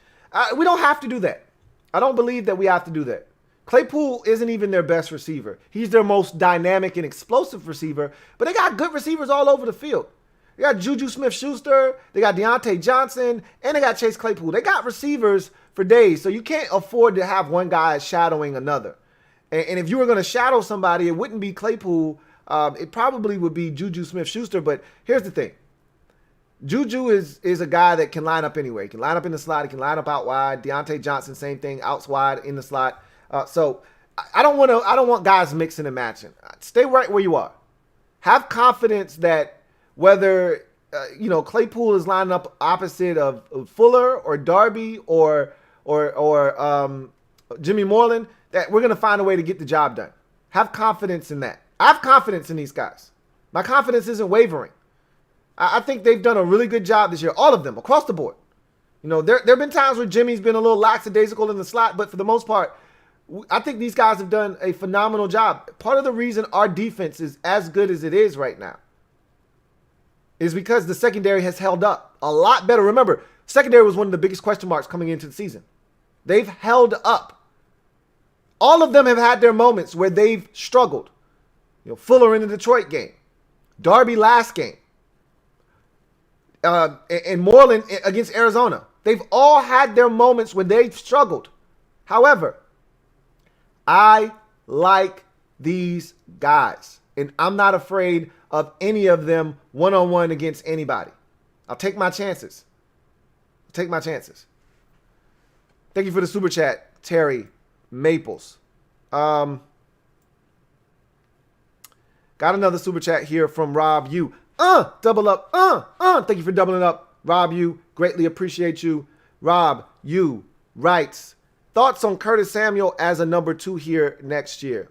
We don't have to do that. I don't believe that we have to do that. Claypool isn't even their best receiver. He's their most dynamic and explosive receiver, but they got good receivers all over the field. They got Juju Smith-Schuster, they got Deontay Johnson, and they got Chase Claypool. They got receivers for days, so you can't afford to have one guy shadowing another. And if you were going to shadow somebody, it wouldn't be Claypool it probably would be Juju Smith-Schuster. But here's the thing. Juju is a guy that can line up anywhere. He can line up in the slot. He can line up out wide. Deontay Johnson, same thing, outs wide in the slot. So I don't want guys mixing and matching. Stay right where you are. Have confidence that whether Claypool is lining up opposite of Fuller or Darby or Jimmy Moreland, that we're gonna find a way to get the job done. Have confidence in that. I have confidence in these guys. My confidence isn't wavering. I think they've done a really good job this year, all of them, across the board. There have been times where Jimmy's been a little lackadaisical in the slot, but for the most part, I think these guys have done a phenomenal job. Part of the reason our defense is as good as it is right now is because the secondary has held up a lot better. Remember, secondary was one of the biggest question marks coming into the season. They've held up. All of them have had their moments where they've struggled. Fuller in the Detroit game, Darby last game, and Moreland against Arizona. They've all had their moments when they've struggled. However, I like these guys, and I'm not afraid of any of them one-on-one against anybody. I'll take my chances. Thank you for the super chat, Terry Maples. Got another super chat here from Rob U. Double up. Thank you for doubling up, Rob U. Greatly appreciate you. Rob U writes, thoughts on Curtis Samuel as a number 2 here next year.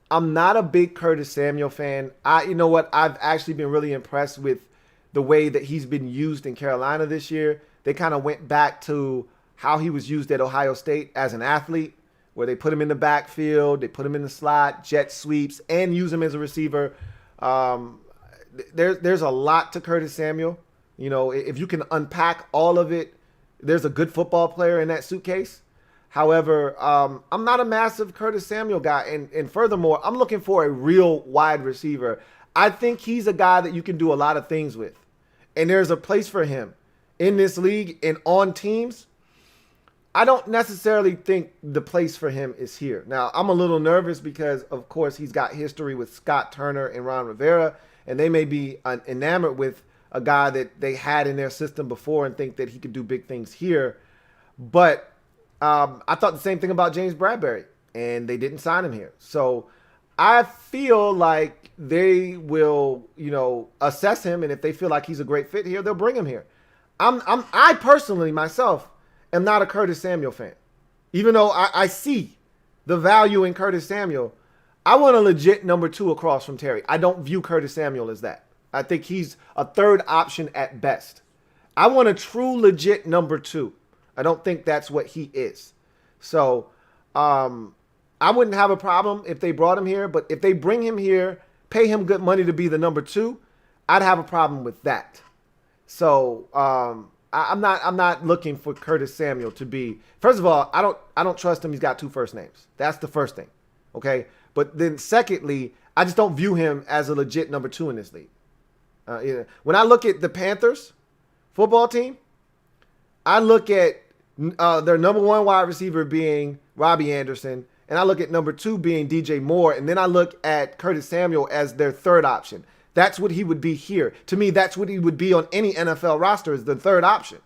I'm not a big Curtis Samuel fan. You know what? I've actually been really impressed with the way that he's been used in Carolina this year. They kind of went back to how he was used at Ohio State as an athlete, where they put him in the backfield, they put him in the slot, jet sweeps, and use him as a receiver. There's a lot to Curtis Samuel. If you can unpack all of it, there's a good football player in that suitcase. However, I'm not a massive Curtis Samuel guy. And furthermore, I'm looking for a real wide receiver. I think he's a guy that you can do a lot of things with. And there's a place for him in this league and on teams. I don't necessarily think the place for him is here. Now, I'm a little nervous because, of course, he's got history with Scott Turner and Ron Rivera, and they may be enamored with a guy that they had in their system before and think that he could do big things here. But I thought the same thing about James Bradbury, and they didn't sign him here. So I feel like they will, assess him, and if they feel like he's a great fit here, they'll bring him here. I personally, myself, am not a Curtis Samuel fan. Even though I see the value in Curtis Samuel, I want a legit number 2 across from Terry. I don't view Curtis Samuel as that. I think he's a third option at best. I want a true legit number 2. I don't think that's what he is. So I wouldn't have a problem if they brought him here, but if they bring him here, pay him good money to be the number 2, I'd have a problem with that. So I'm not looking for Curtis Samuel to be. First of all, I don't trust him. He's got 2 first names. That's the first thing. Okay. But then secondly, I just don't view him as a legit number 2 in this league. When I look at the Panthers football team, I look at their number 1 wide receiver being Robbie Anderson, and I look at number 2 being DJ Moore, and then I look at Curtis Samuel as their third option. That's what he would be here. To me, that's what he would be on any NFL roster, is the third option.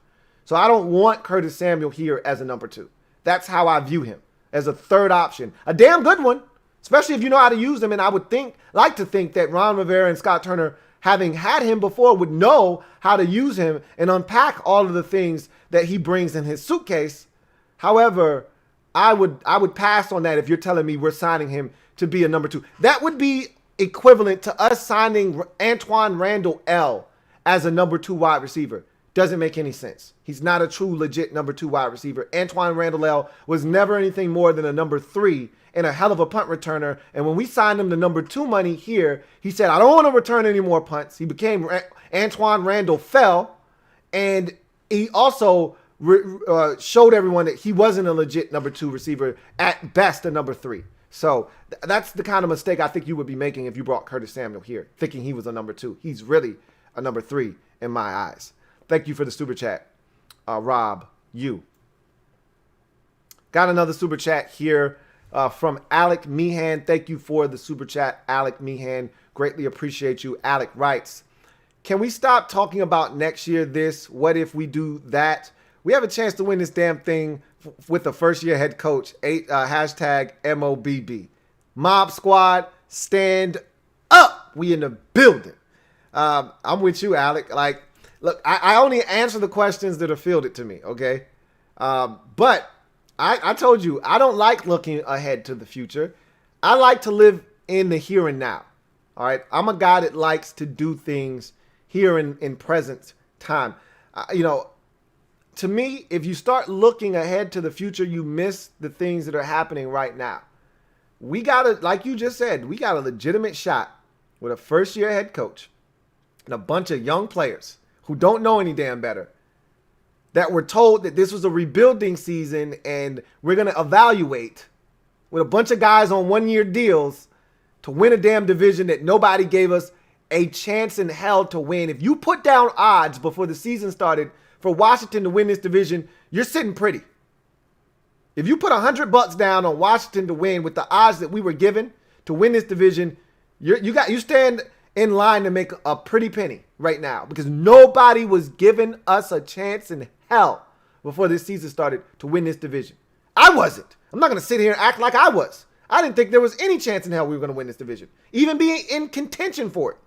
So I don't want Curtis Samuel here as a number 2. That's how I view him, as a third option. A damn good one, especially if you know how to use him. And I would like to think that Ron Rivera and Scott Turner, having had him before, would know how to use him and unpack all of the things that he brings in his suitcase. However, I would pass on that if you're telling me we're signing him to be a number 2. That would be equivalent to us signing Antoine Randall L as a number 2 wide receiver. Doesn't make any sense. He's not a true legit number 2 wide receiver. Antoine Randall L was never anything more than a number 3 and a hell of a punt returner. And when we signed him the number 2 money here, he said, I don't want to return any more punts. He became Antoine Randall Fell. And he also showed everyone that he wasn't a legit number 2 receiver, at best a number 3. So that's the kind of mistake I think you would be making if you brought Curtis Samuel here, thinking he was a number 2. He's really a number 3 in my eyes. Thank you for the super chat, Rob U. Got another super chat here from Alec Meehan. Thank you for the super chat, Alec Meehan. Greatly appreciate you. Alec writes, can we stop talking about next year this? What if we do that? We have a chance to win this damn thing with a first-year head coach. Hashtag MOBB. Mob Squad, stand up. We in the building. I'm with you, Alec. Like, look, I only answer the questions that are fielded to me, okay? But I told you, I don't like looking ahead to the future. I like to live in the here and now, all right? I'm a guy that likes to do things here in present time. To me, if you start looking ahead to the future, you miss the things that are happening right now. We got a, like you just said, we got a legitimate shot with a first-year head coach and a bunch of young players who don't know any damn better, that were told that this was a rebuilding season and we're going to evaluate with a bunch of guys on one-year deals to win a damn division that nobody gave us a chance in hell to win. If you put down odds before the season started for Washington to win this division, you're sitting pretty. If you put $100 down on Washington to win with the odds that we were given to win this division, you stand in line to make a pretty penny right now, because nobody was giving us a chance in hell before this season started to win this division. I wasn't. I'm not going to sit here and act like I was. I didn't think there was any chance in hell we were going to win this division, even being in contention for it.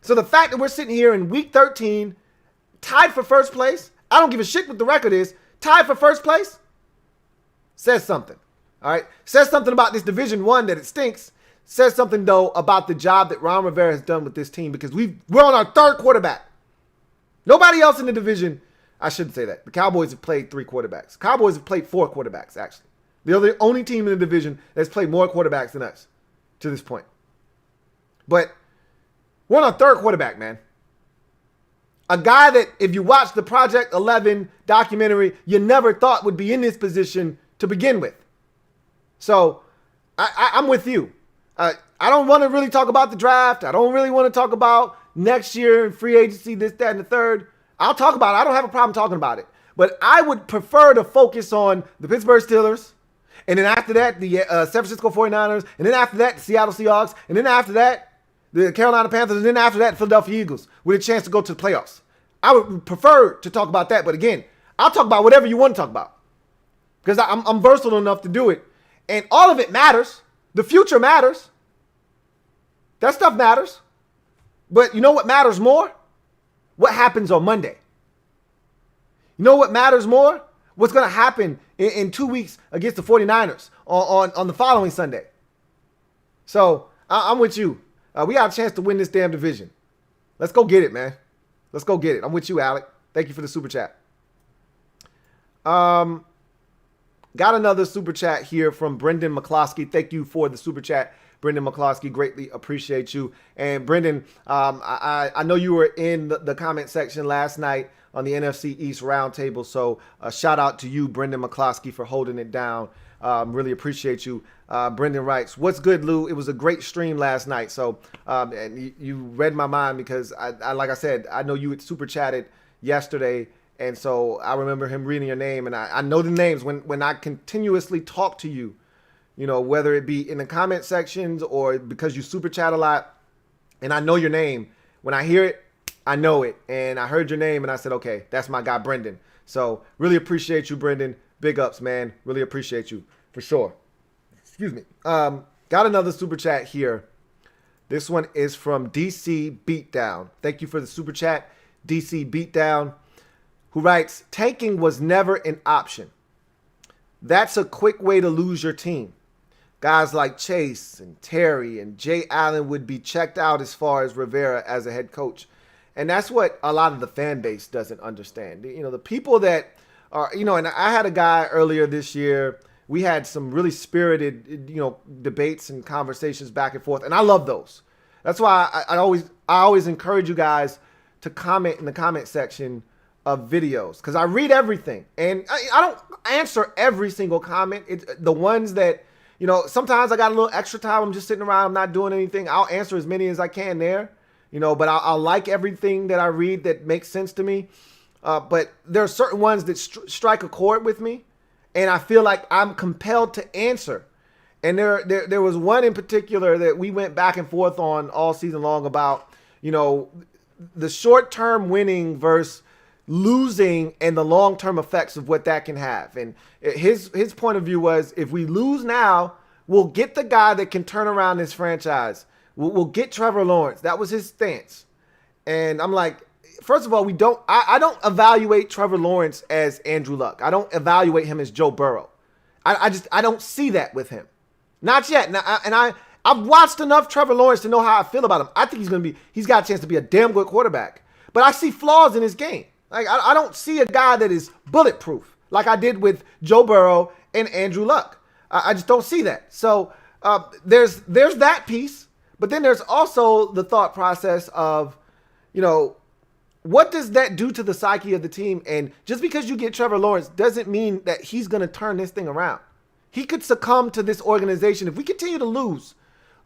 So the fact that we're sitting here in week 13, tied for first place, I don't give a shit what the record is, tied for first place, says something. All right? Says something about this Division 1 that it stinks. Says something, though, about the job that Ron Rivera has done with this team, because we're on our third quarterback. Nobody else in the division, I shouldn't say that. The Cowboys have played 3 quarterbacks. Cowboys have played 4 quarterbacks, actually. They're the only team in the division that's played more quarterbacks than us to this point. But we're on our third quarterback, man. A guy that, if you watch the Project 11 documentary, you never thought would be in this position to begin with. So I'm with you. I don't want to really talk about the draft. I don't really want to talk about next year and free agency, this, that, and the third. I'll talk about it. I don't have a problem talking about it. But I would prefer to focus on the Pittsburgh Steelers, and then after that, the San Francisco 49ers, and then after that, the Seattle Seahawks, and then after that, the Carolina Panthers, and then after that, the Philadelphia Eagles, with a chance to go to the playoffs. I would prefer to talk about that. But again, I'll talk about whatever you want to talk about, because I'm versatile enough to do it. And all of it matters. The future matters. That stuff matters. But you know what matters more? What happens on Monday. You know what matters more? What's going to happen in 2 weeks against the 49ers on the following Sunday. So I'm with you. We got a chance to win this damn division. Let's go get it, man. Let's go get it. I'm with you, Alec. Thank you for the super chat. Got another super chat here from Brendan McCloskey. Thank you for the super chat, Brendan McCloskey. Greatly appreciate you. And Brendan, I know you were in the comment section last night on the NFC East Roundtable. So shout out to you, Brendan McCloskey, for holding it down. Really appreciate you. Brendan writes, what's good, Lou? It was a great stream last night. So and you read my mind, because I like I said, I know you had super chatted yesterday. And so I remember him reading your name, and I know the names when I continuously talk to you, you know, whether it be in the comment sections or because you super chat a lot, and I know your name. When I hear it, I know it. And I heard your name and I said, okay, that's my guy, Brendan. So really appreciate you, Brendan. Big ups, man. Really appreciate you for sure. Excuse me. Got another super chat here. This one is from DC Beatdown. Thank you for the super chat, DC Beatdown, who writes, tanking was never an option. That's a quick way to lose your team. Guys like Chase and Terry and Jay Allen would be checked out as far as Rivera as a head coach. And that's what a lot of the fan base doesn't understand. You know, the people that are, you know, and I had a guy earlier this year. We had some really spirited, you know, debates and conversations back and forth. And I love those. That's why I always encourage you guys to comment in the comment section of videos, because I read everything. And I don't answer every single comment. It's the ones that, you know, sometimes I got a little extra time. I'm just sitting around. I'm not doing anything. I'll answer as many as I can there, you know, but I'll like everything that I read that makes sense to me. But there are certain ones that strike a chord with me, and I feel like I'm compelled to answer. And there was one in particular that we went back and forth on all season long about, the short-term winning versus losing and the long-term effects of what that can have. And his point of view was, if we lose now, we'll get the guy that can turn around this franchise. We'll get Trevor Lawrence. That was his stance. And I'm like, first of all, I don't evaluate Trevor Lawrence as Andrew Luck. I don't evaluate him as Joe Burrow. I don't see that with him. Not yet. I've watched enough Trevor Lawrence to know how I feel about him. I think he's got a chance to be a damn good quarterback. But I see flaws in his game. Like, I don't see a guy that is bulletproof like I did with Joe Burrow and Andrew Luck. I just don't see that. So there's that piece. But then there's also the thought process of, what does that do to the psyche of the team? And just because you get Trevor Lawrence doesn't mean that he's going to turn this thing around. He could succumb to this organization if we continue to lose.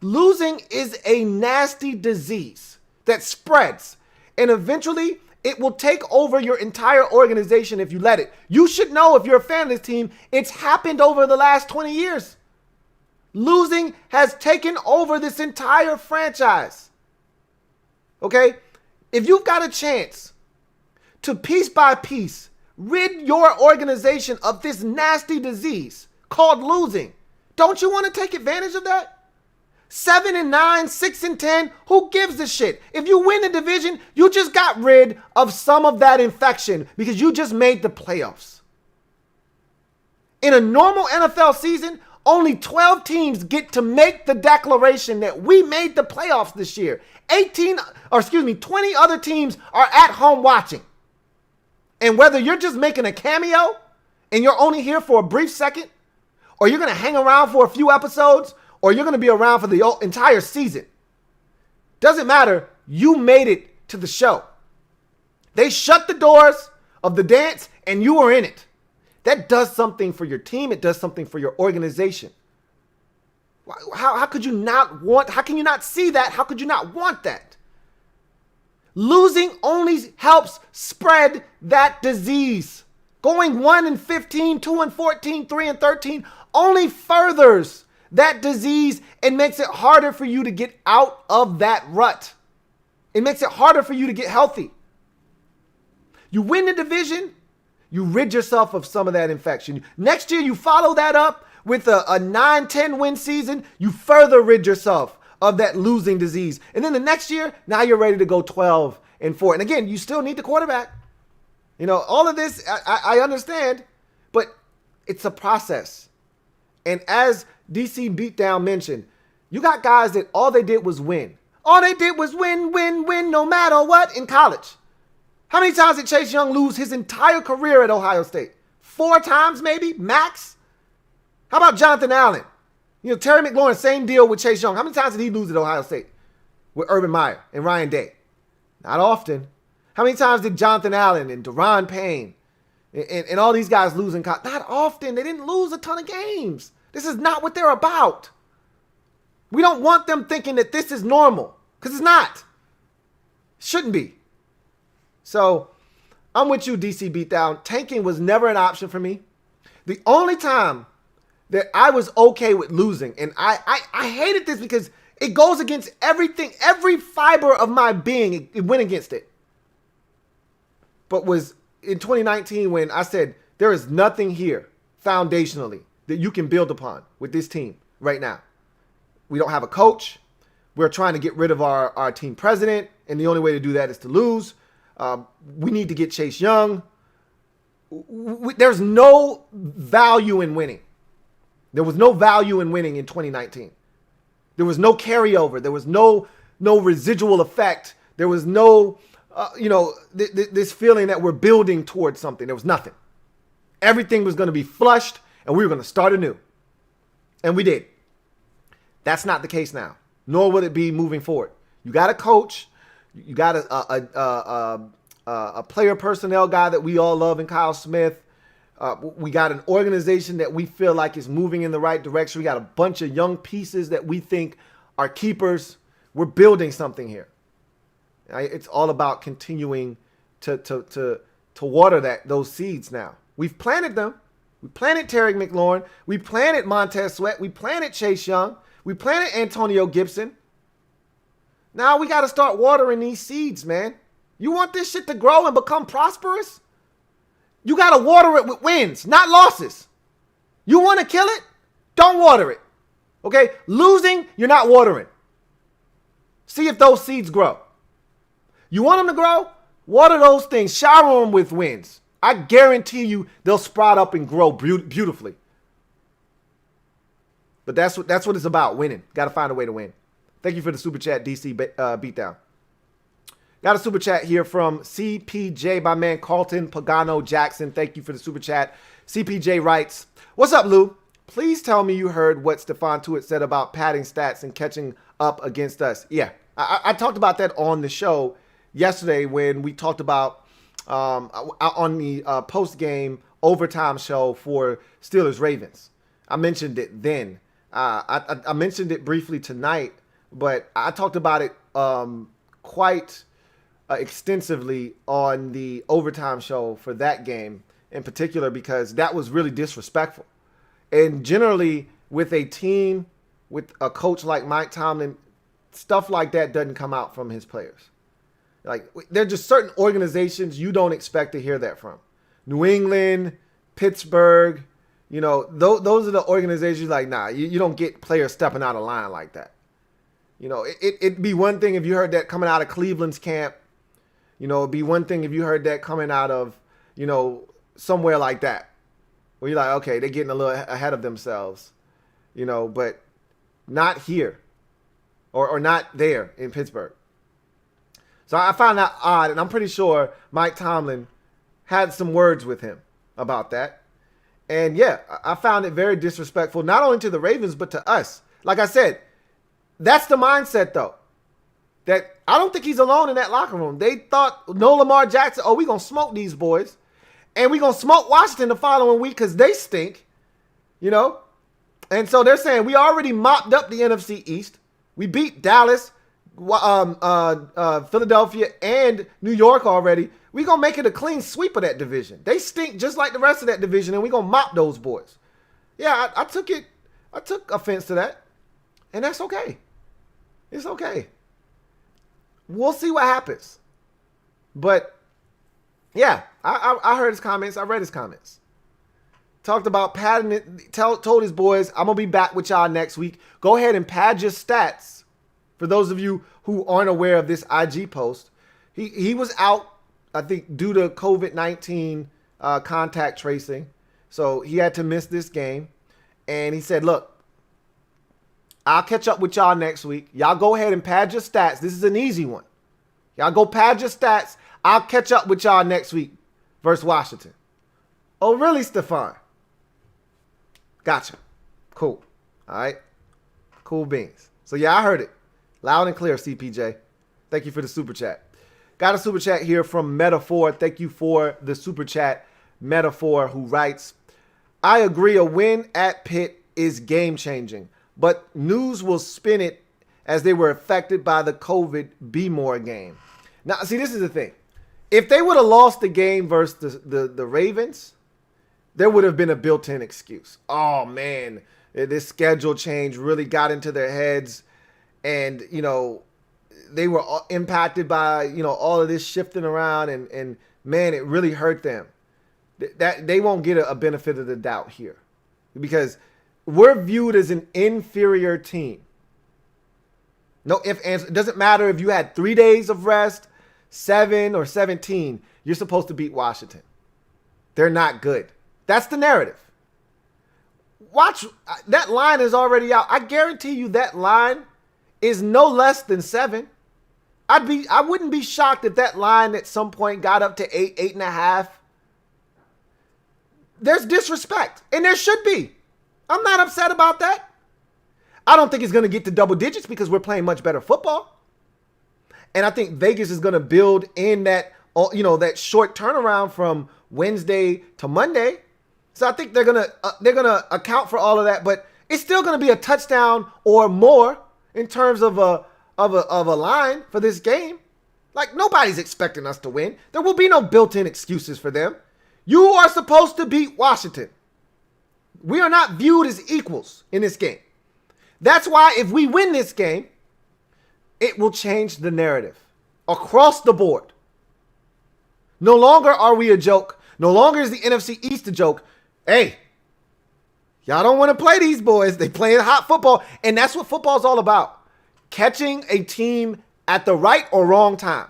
Losing is a nasty disease that spreads, and eventually it will take over your entire organization if you let it. You should know, if you're a fan of this team, it's happened over the last 20 years. Losing has taken over this entire franchise. Okay? If you've got a chance to piece by piece rid your organization of this nasty disease called losing, don't you want to take advantage of that? 7-9, 6-10, who gives a shit? If you win the division, you just got rid of some of that infection because you just made the playoffs. In a normal NFL season, only 12 teams get to make the declaration that we made the playoffs this year. 20 other teams are at home watching. And whether you're just making a cameo and you're only here for a brief second, or you're going to hang around for a few episodes, or you're going to be around for the entire season, doesn't matter. You made it to the show. They shut the doors of the dance and you were in it. That does something for your team. It does something for your organization. How could you not want, how can you not see that? How could you not want that? Losing only helps spread that disease. Going 1-15, 2-14, 3-13 only furthers that disease and makes it harder for you to get out of that rut. It makes it harder for you to get healthy. You win the division, you rid yourself of some of that infection. Next year, you follow that up with a 9-10 win season, you further rid yourself of that losing disease. And then the next year, now you're ready to go 12-4. And again, you still need the quarterback. All of this, I understand, but it's a process. And as DC Beatdown mentioned, you got guys that all they did was win. All they did was win, no matter what in college. How many times did Chase Young lose his entire career at Ohio State? 4 times maybe, max? How about Jonathan Allen? Terry McLaurin, same deal with Chase Young. How many times did he lose at Ohio State with Urban Meyer and Ryan Day? Not often. How many times did Jonathan Allen and Deron Payne and all these guys lose in college? Not often. They didn't lose a ton of games. This is not what they're about. We don't want them thinking that this is normal, because it's not. It shouldn't be. So I'm with you, DC Beatdown. Tanking was never an option for me. The only time that I was okay with losing, and I hated this because it goes against everything, every fiber of my being, it went against it. But was in 2019 when I said, there is nothing here foundationally that you can build upon with this team right now. We don't have a coach. We're trying to get rid of our team president, and the only way to do that is to lose. We need to get Chase Young. There's no value in winning. There was no value in winning in 2019. There was no carryover. There was no residual effect. There was no, this feeling that we're building towards something. There was nothing. Everything was going to be flushed, and we were going to start anew. And we did. That's not the case now, nor will it be moving forward. You got a coach. You got a player personnel guy that we all love in Kyle Smith. We got an organization that we feel like is moving in the right direction. We got a bunch of young pieces that we think are keepers. We're building something here. It's all about continuing to water those seeds now. We've planted them. We planted Terry McLaurin. We planted Montez Sweat. We planted Chase Young. We planted Antonio Gibson. Now we got to start watering these seeds, man. You want this shit to grow and become prosperous? You got to water it with wins, not losses. You want to kill it? Don't water it. Okay? Losing, you're not watering. See if those seeds grow. You want them to grow? Water those things. Shower them with wins. I guarantee you they'll sprout up and grow beautifully. But that's what it's about, winning. Got to find a way to win. Thank you for the super chat, DC Beatdown. Got a super chat here from CPJ, my man Carlton Pagano Jackson. Thank you for the super chat. CPJ writes, "What's up, Lou? Please tell me you heard what Stephon Tuitt said about padding stats and catching up against us." Yeah, I talked about that on the show yesterday when we talked about on the post-game overtime show for Steelers-Ravens. I mentioned it then. I mentioned it briefly tonight, but I talked about it quite extensively on the overtime show for that game in particular because that was really disrespectful. And generally, with a team, with a coach like Mike Tomlin, stuff like that doesn't come out from his players. Like, there are just certain organizations you don't expect to hear that from. New England, Pittsburgh, you know, those are the organizations like, nah, you don't get players stepping out of line like that. You know, it'd be one thing if you heard that coming out of Cleveland's camp. You know, it'd be one thing if you heard that coming out of, you know, somewhere like that. Where you're like, okay, they're getting a little ahead of themselves. You know, but not here. Or not there in Pittsburgh. So I found that odd, and I'm pretty sure Mike Tomlin had some words with him about that. And yeah, I found it very disrespectful, not only to the Ravens, but to us. Like I said, that's the mindset, though. That I don't think he's alone in that locker room. They thought, no Lamar Jackson, oh, we're going to smoke these boys. And we're going to smoke Washington the following week because they stink. You know? And so they're saying we already mopped up the NFC East. We beat Dallas, Philadelphia, and New York already. We're going to make it a clean sweep of that division. They stink just like the rest of that division, and we're going to mop those boys. Yeah, I took offense to that, and that's okay. It's okay. We'll see what happens. But, yeah, I heard his comments. I read his comments. Talked about padding it, told his boys, I'm going to be back with y'all next week. Go ahead and pad your stats. For those of you who aren't aware of this IG post, he was out, I think, due to COVID-19 contact tracing. So he had to miss this game. And he said, look, I'll catch up with y'all next week. Y'all go ahead and pad your stats. This is an easy one. Y'all go pad your stats. I'll catch up with y'all next week versus Washington. Oh, really, Stephon? Gotcha. Cool. All right. Cool beans. So, yeah, I heard it. Loud and clear, CPJ. Thank you for the super chat. Got a super chat here from Metaphor. Thank you for the super chat, Metaphor, who writes, I agree a win at Pitt is game-changing, but news will spin it as they were affected by the COVID B-More game. Now, see, this is the thing. If they would have lost the game versus the Ravens, there would have been a built-in excuse. Oh, man, this schedule change really got into their heads. And, you know, they were impacted by, you know, all of this shifting around. And man, it really hurt them. That they won't get a benefit of the doubt here. Because we're viewed as an inferior team. No ifs, ands. It doesn't matter if you had 3 days of rest, 7 or 17. You're supposed to beat Washington. They're not good. That's the narrative. Watch, that line is already out. I guarantee you that line is no less than 7. I wouldn't be shocked if that line at some point got up to 8, 8.5. There's disrespect, and there should be. I'm not upset about that. I don't think it's going to get to double digits because we're playing much better football. And I think Vegas is going to build in that, you know, that short turnaround from Wednesday to Monday. So I think they're going to account for all of that, but it's still going to be a touchdown or more in terms of a line for this game. Like, nobody's expecting us to win. There will be no built-in excuses for them. You are supposed to beat Washington. We are not viewed as equals in this game. That's why if we win this game, it will change the narrative across the board. No longer are we a joke. No longer is the NFC East a joke. Hey, y'all don't want to play these boys. They playing hot football. And that's what football's all about. Catching a team at the right or wrong time.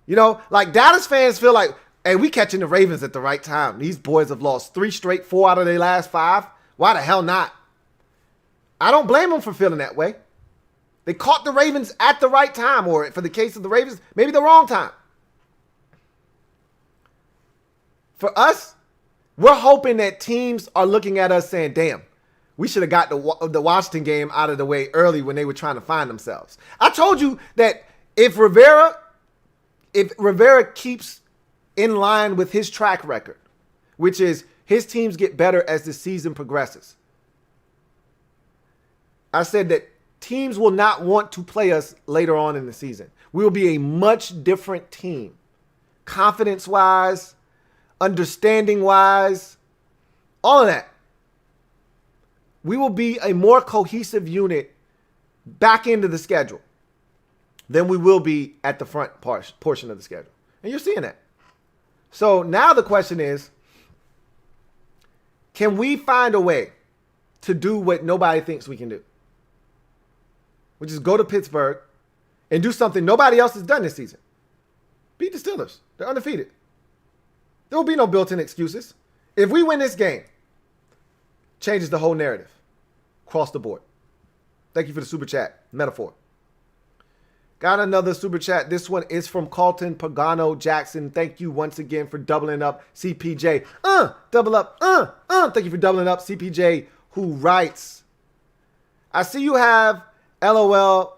You know, like Dallas fans feel like, hey, we catching the Ravens at the right time. These boys have lost 3 straight, 4 out of their last 5. Why the hell not? I don't blame them for feeling that way. They caught the Ravens at the right time, or for the case of the Ravens, maybe the wrong time. For us, we're hoping that teams are looking at us saying, damn, we should have got the Washington game out of the way early when they were trying to find themselves. I told you that if Rivera keeps in line with his track record, which is his teams get better as the season progresses, I said that teams will not want to play us later on in the season. We will be a much different team, confidence-wise, understanding-wise, all of that. We will be a more cohesive unit back into the schedule than we will be at the front portion of the schedule. And you're seeing that. So now the question is, can we find a way to do what nobody thinks we can do? Which is go to Pittsburgh and do something nobody else has done this season. Beat the Steelers. They're undefeated. There will be no built-in excuses. If we win this game, changes the whole narrative across the board. Thank you for the super chat. Metaphor. Got another super chat. This one is from Carlton Pagano Jackson. Thank you once again for doubling up, CPJ. Double up. Thank you for doubling up, CPJ, who writes, I see you have LOL.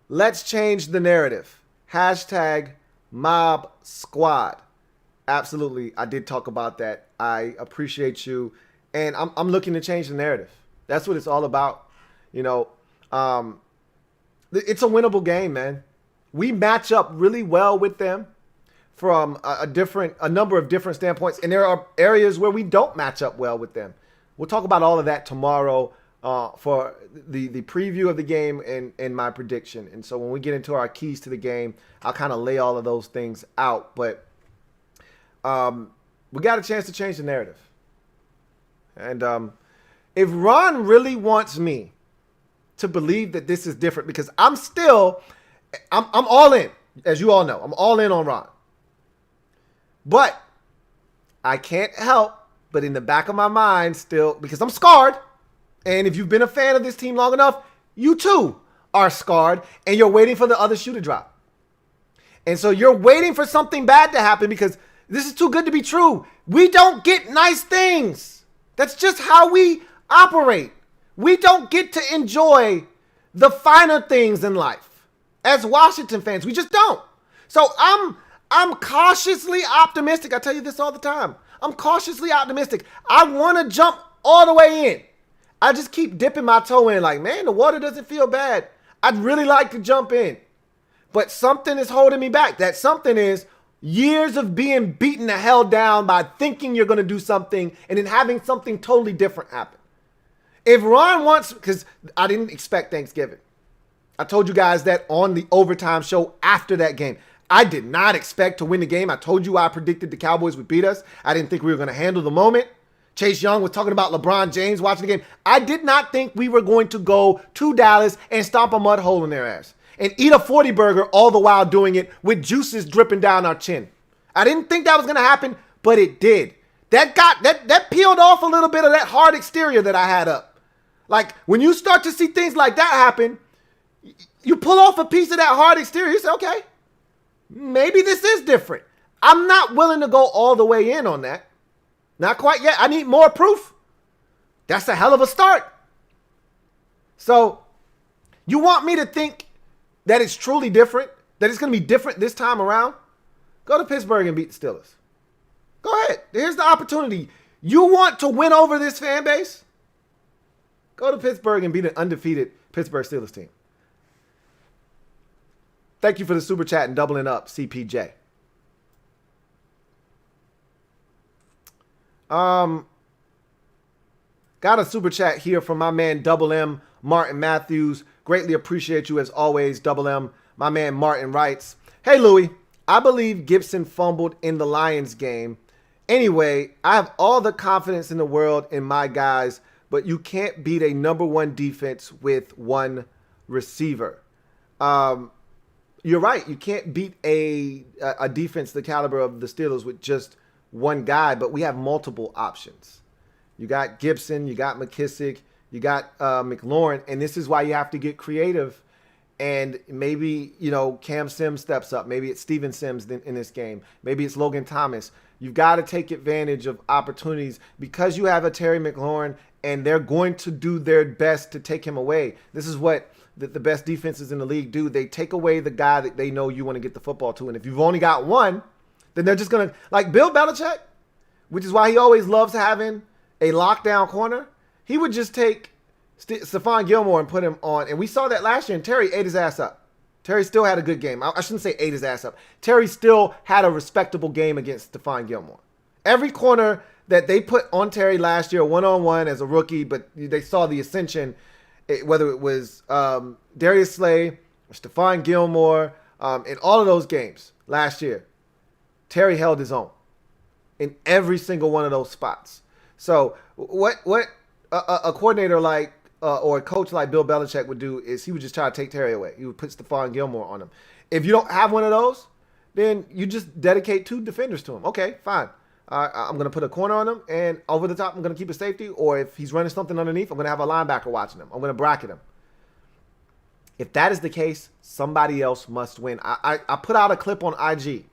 Let's change the narrative. Hashtag Mob Squad. Absolutely. I did talk about that. I appreciate you. And I'm looking to change the narrative. That's what it's all about. You know, it's a winnable game, man. We match up really well with them from a number of different standpoints. And there are areas where we don't match up well with them. We'll talk about all of that tomorrow for the preview of the game and my prediction. And so when we get into our keys to the game, I'll kind of lay all of those things out. But we got a chance to change the narrative. And if Ron really wants me to believe that this is different, because I'm all in, as you all know. I'm all in on Ron. But I can't help but in the back of my mind still, because I'm scarred, and if you've been a fan of this team long enough, you too are scarred, and you're waiting for the other shoe to drop. And so you're waiting for something bad to happen because this is too good to be true. We don't get nice things. That's just how we operate. We don't get to enjoy the finer things in life. As Washington fans, we just don't. So I'm cautiously optimistic. I tell you this all the time. I'm cautiously optimistic. I want to jump all the way in. I just keep dipping my toe in like, man, the water doesn't feel bad. I'd really like to jump in. But something is holding me back. That something is years of being beaten the hell down by thinking you're going to do something and then having something totally different happen. If Ron wants, because I didn't expect Thanksgiving. I told you guys that on the overtime show after that game. I did not expect to win the game. I told you I predicted the Cowboys would beat us. I didn't think we were going to handle the moment. Chase Young was talking about LeBron James watching the game. I did not think we were going to go to Dallas and stomp a mud hole in their ass and eat a 40 burger all the while doing it with juices dripping down our chin. I didn't think that was going to happen, but it did. That peeled off a little bit of that hard exterior that I had up. Like when you start to see things like that happen, you pull off a piece of that hard exterior. You say, okay, maybe this is different. I'm not willing to go all the way in on that. Not quite yet. I need more proof. That's a hell of a start. So you want me to think that it's truly different, that it's going to be different this time around? Go to Pittsburgh and beat the Steelers. Go ahead. Here's the opportunity. You want to win over this fan base? Go to Pittsburgh and beat an undefeated Pittsburgh Steelers team. Thank you for the super chat and doubling up, CPJ. Got a super chat here from my man Double M, Martin Matthews. Greatly appreciate you as always, Double M. My man Martin writes, "Hey Louie, I believe Gibson fumbled in the Lions game. Anyway, I have all the confidence in the world in my guys, but you can't beat a number one defense with one receiver." You're right. You can't beat a defense the caliber of the Steelers with just one guy, but we have multiple options. You got Gibson, you got McKissick, you got McLaurin, and this is why you have to get creative. And maybe, Cam Sims steps up. Maybe it's Steven Sims in this game. Maybe it's Logan Thomas. You've got to take advantage of opportunities because you have a Terry McLaurin, and they're going to do their best to take him away. This is what the best defenses in the league do. They take away the guy that they know you want to get the football to. And if you've only got one, then they're just going to, like Bill Belichick, which is why he always loves having a lockdown corner. He would just take Stephon Gilmore and put him on. And we saw that last year, and Terry ate his ass up. Terry still had a good game. I shouldn't say ate his ass up. Terry still had a respectable game against Stephon Gilmore. Every corner that they put on Terry last year, one-on-one as a rookie, but they saw the ascension, whether it was Darius Slay or Stephon Gilmore, in all of those games last year, Terry held his own in every single one of those spots. So what a coordinator like or a coach like Bill Belichick would do is he would just try to take Terry away. He would put Stephon Gilmore on him. If you don't have one of those, then you just dedicate two defenders to him. Okay, fine. I'm going to put a corner on him, and over the top, I'm going to keep a safety. Or if he's running something underneath, I'm going to have a linebacker watching him. I'm going to bracket him. If that is the case, somebody else must win. I put out a clip on IG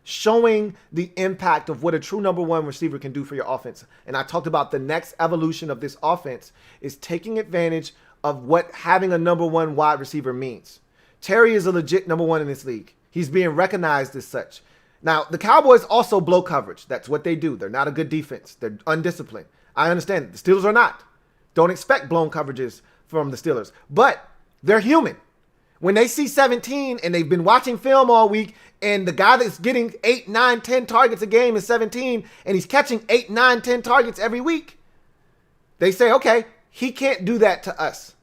showing the impact of what a true number one receiver can do for your offense. And I talked about the next evolution of this offense is taking advantage of what having a number one wide receiver means. Terry is a legit number one in this league. He's being recognized as such. Now, the Cowboys also blow coverage. That's what they do. They're not a good defense. They're undisciplined. I understand. The Steelers are not. Don't expect blown coverages from the Steelers. But they're human. When they see 17 and they've been watching film all week and the guy that's getting 8, 9, 10 targets a game is 17 and he's catching 8, 9, 10 targets every week, they say, okay, he can't do that to us.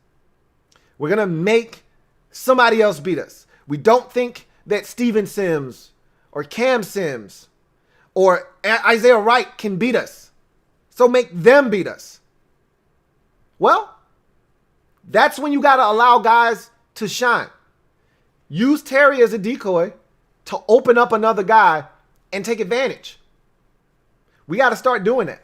We're going to make somebody else beat us. We don't think that Steven Sims or Cam Sims or Isaiah Wright can beat us. So make them beat us. Well, that's when you got to allow guys to shine. Use Terry as a decoy to open up another guy and take advantage. We got to start doing that.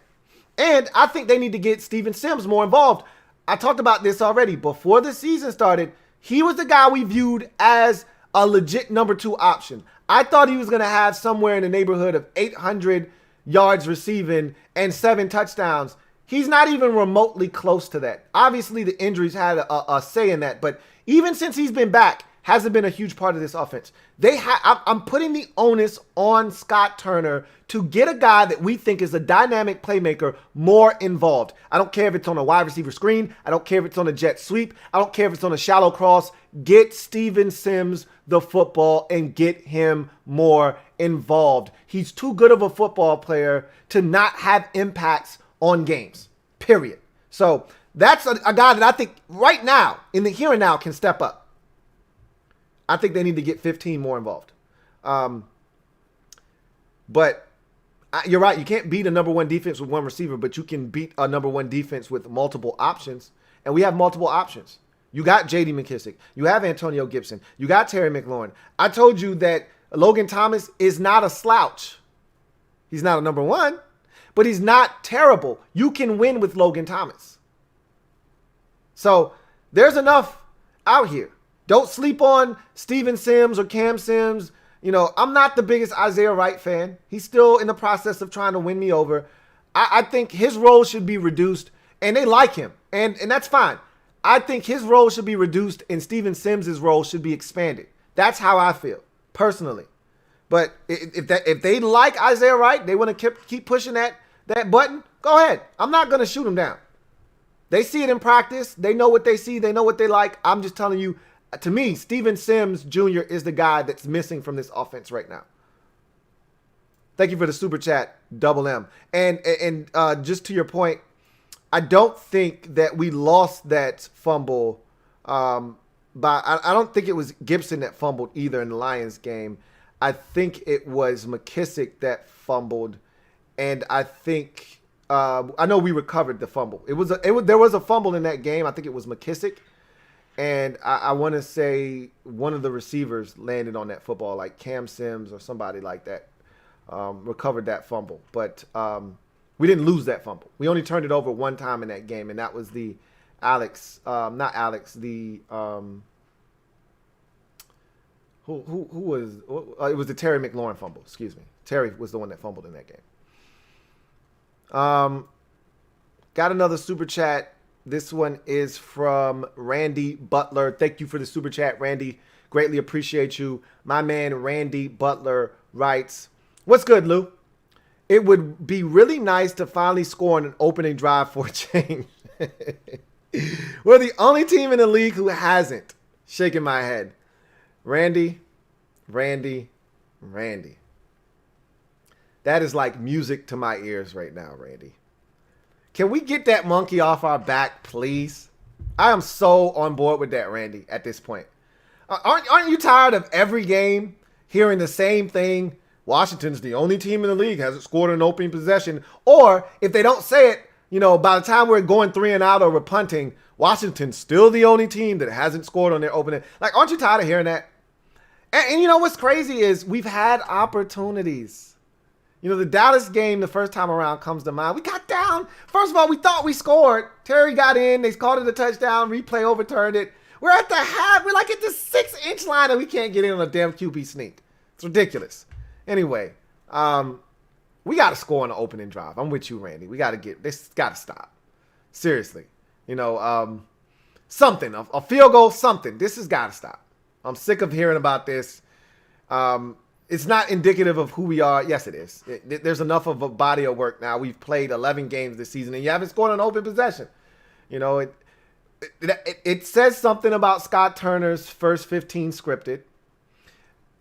And I think they need to get Steven Sims more involved. I talked about this already. Before the season started, he was the guy we viewed as a legit number two option. I thought he was going to have somewhere in the neighborhood of 800 yards receiving and 7 touchdowns. He's not even remotely close to that. Obviously, the injuries had a say in that, but even since he's been back, hasn't been a huge part of this offense. I'm putting the onus on Scott Turner to get a guy that we think is a dynamic playmaker more involved. I don't care if it's on a wide receiver screen. I don't care if it's on a jet sweep. I don't care if it's on a shallow cross. Get Steven Sims the football and get him more involved. He's too good of a football player to not have impacts on games, period. So that's a guy that I think right now, in the here and now, can step up. I think they need to get 15 more involved. But you're right. You can't beat a number one defense with one receiver, but you can beat a number one defense with multiple options. And we have multiple options. You got J.D. McKissick. You have Antonio Gibson. You got Terry McLaurin. I told you that Logan Thomas is not a slouch. He's not a number one, but he's not terrible. You can win with Logan Thomas. So there's enough out here. Don't sleep on Steven Sims or Cam Sims. I'm not the biggest Isaiah Wright fan. He's still in the process of trying to win me over. I think his role should be reduced, and they like him, and that's fine. I think his role should be reduced, and Steven Sims' role should be expanded. That's how I feel, personally. But if they like Isaiah Wright, they want to keep pushing that button, go ahead. I'm not going to shoot them down. They see it in practice. They know what they see. They know what they like. I'm just telling you, to me, Steven Sims Jr. is the guy that's missing from this offense right now. Thank you for the super chat, Double M. And just to your point, I don't think that we lost that fumble. But I don't think it was Gibson that fumbled either in the Lions game. I think it was McKissick that fumbled, and I think I know we recovered the fumble. There was a fumble in that game. I think it was McKissick, and I want to say one of the receivers landed on that football, like Cam Sims or somebody like that, recovered that fumble. But we didn't lose that fumble. We only turned it over one time in that game, and that was the not Alex, the who was it was the Terry McLaurin fumble. Excuse me, Terry was the one that fumbled in that game. Got another super chat. This one is from Randy Butler. Thank you for the super chat, Randy. Greatly appreciate you. My man Randy Butler writes, "What's good, Lou? It would be really nice to finally score on an opening drive for a change." We're the only team in the league who hasn't. Shaking my head. Randy. That is like music to my ears right now, Randy. Can we get that monkey off our back, please? I am so on board with that, Randy, at this point. Aren't you tired of every game hearing the same thing? Washington's the only team in the league hasn't scored an opening possession. Or if they don't say it, by the time we're going 3 and out or we're punting, Washington's still the only team that hasn't scored on their opening. Like, aren't you tired of hearing that? And what's crazy is we've had opportunities. The Dallas game the first time around comes to mind. We got down. First of all, we thought we scored. Terry got in. They called it a touchdown. Replay overturned it. We're at the half. We're like at the 6-inch line and we can't get in on a damn QB sneak. It's ridiculous. Anyway, we got to score on the opening drive. I'm with you, Randy. We got to get this. Got to stop. Seriously. Something. A field goal, something. This has got to stop. I'm sick of hearing about this. It's not indicative of who we are. Yes, it is. There's enough of a body of work now. We've played 11 games this season, and you haven't scored an open possession. It says something about Scott Turner's first 15 scripted.